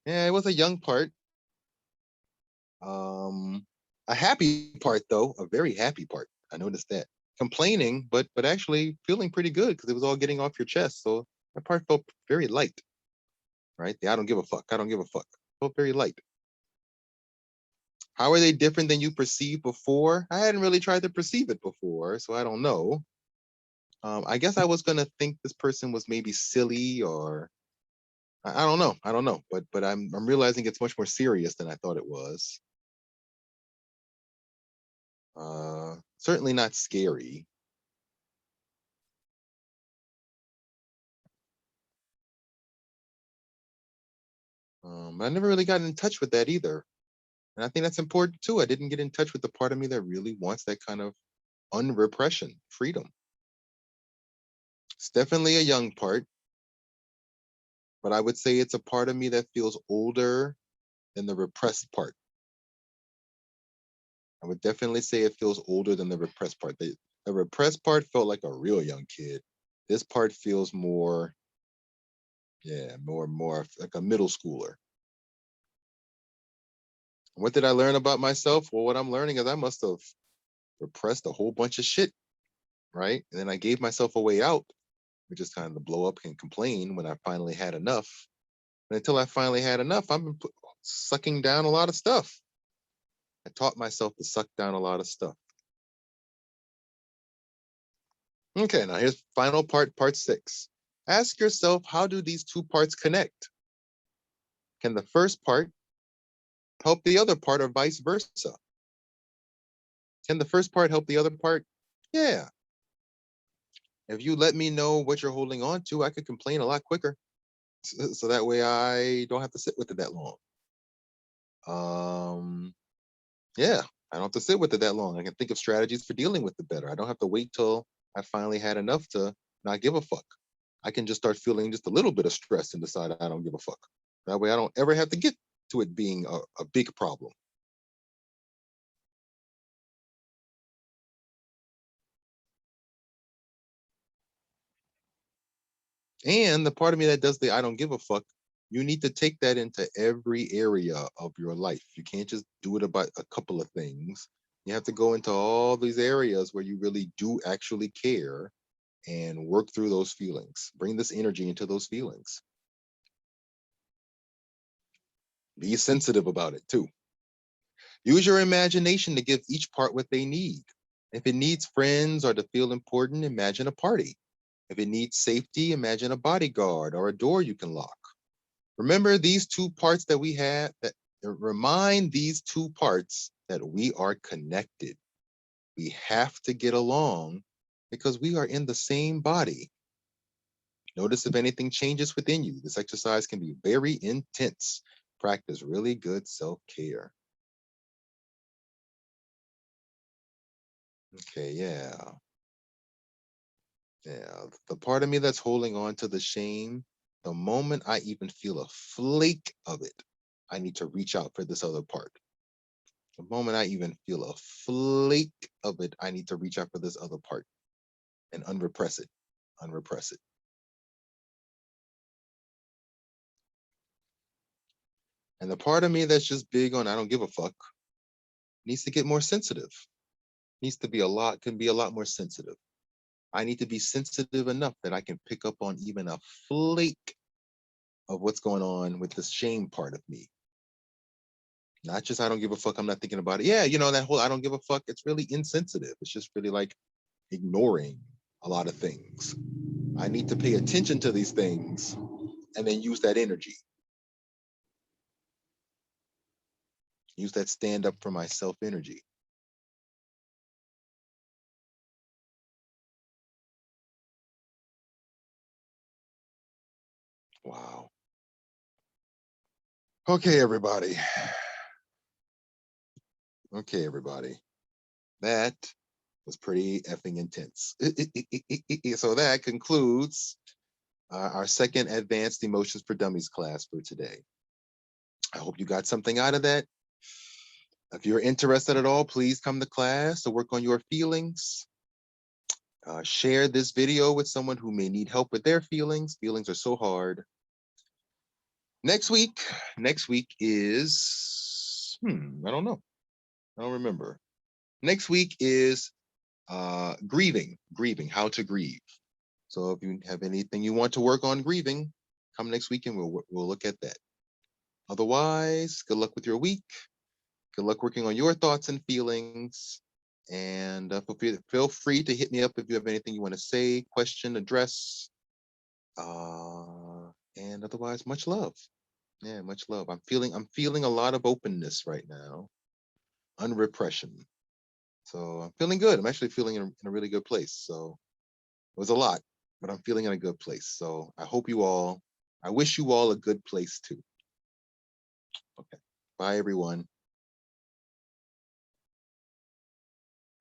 Yeah, it was a young part. Um, a happy part though, a very happy part. I noticed that. Complaining, but actually feeling pretty good because it was all getting off your chest. So that part felt very light, right? The I don't give a fuck. I don't give a fuck. Felt very light. How are they different than you perceived before? I hadn't really tried to perceive it before, so I don't know. I guess I was gonna think this person was maybe silly or I don't know. I don't know. But I'm realizing it's much more serious than I thought it was. Certainly not scary. But I never really got in touch with that either. And I think that's important too. I didn't get in touch with the part of me that really wants that kind of unrepression, freedom. It's definitely a young part, but I would say it's a part of me that feels older than the repressed part. I would definitely say it feels older than the repressed part. The repressed part felt like a real young kid. This part feels more, yeah, more like a middle schooler. What did I learn about myself? Well, what I'm learning is I must have repressed a whole bunch of shit, right? And then I gave myself a way out, which is kind of to blow up and complain when I finally had enough. And until I finally had enough, I've been sucking down a lot of stuff. I taught myself to suck down a lot of stuff. Okay, now here's final part, part 6. Ask yourself, how do these two parts connect? Can the first part help the other part or vice versa? Can the first part help the other part? Yeah. If you let me know what you're holding on to, I could complain a lot quicker. So that way I don't have to sit with it that long. Um, yeah, I don't have to sit with it that long. I can think of strategies for dealing with it better. I don't have to wait till I finally had enough to not give a fuck. I can just start feeling just a little bit of stress and decide I don't give a fuck. That way I don't ever have to get to it being a big problem. And the part of me that does the I don't give a fuck, you need to take that into every area of your life. You can't just do it about a couple of things. You have to go into all these areas where you really do actually care and work through those feelings. Bring this energy into those feelings. Be sensitive about it too. Use your imagination to give each part what they need. If it needs friends or to feel important, imagine a party. If it needs safety, imagine a bodyguard or a door you can lock. Remember these two parts that we have that remind these two parts that we are connected. We have to get along because we are in the same body. Notice if anything changes within you. This exercise can be very intense. Practice really good self-care. Okay, yeah. Yeah. The part of me that's holding on to the shame, the moment I even feel a flake of it, I need to reach out for this other part. The moment I even feel a flake of it, I need to reach out for this other part and unrepress it. Unrepress it. And the part of me that's just big on I don't give a fuck needs to get more sensitive. Needs to be a lot, can be a lot more sensitive. I need to be sensitive enough that I can pick up on even a flake of what's going on with the shame part of me. Not just I don't give a fuck, I'm not thinking about it. Yeah, that whole I don't give a fuck, it's really insensitive. It's just really like ignoring a lot of things. I need to pay attention to these things and then use that energy. Use that stand up for myself energy. Wow. Okay, everybody. Okay, everybody. That was pretty effing intense. So that concludes our second Advanced Emotions for Dummies class for today. I hope you got something out of that. If you're interested at all, please come to class to work on your feelings. Share this video with someone who may need help with their feelings. Feelings are so hard. Next week is, I don't know. I don't remember. Next week is grieving, how to grieve. So if you have anything you want to work on grieving, come next week and we'll look at that. Otherwise, good luck with your week. Good luck working on your thoughts and feelings. And feel free to hit me up if you have anything you want to say, question, address. And otherwise, much love. Yeah, much love. I'm feeling a lot of openness right now, unrepression. So I'm feeling good. I'm actually feeling in a really good place. So it was a lot, but I'm feeling in a good place. So I wish you all a good place too. Okay. Bye, everyone.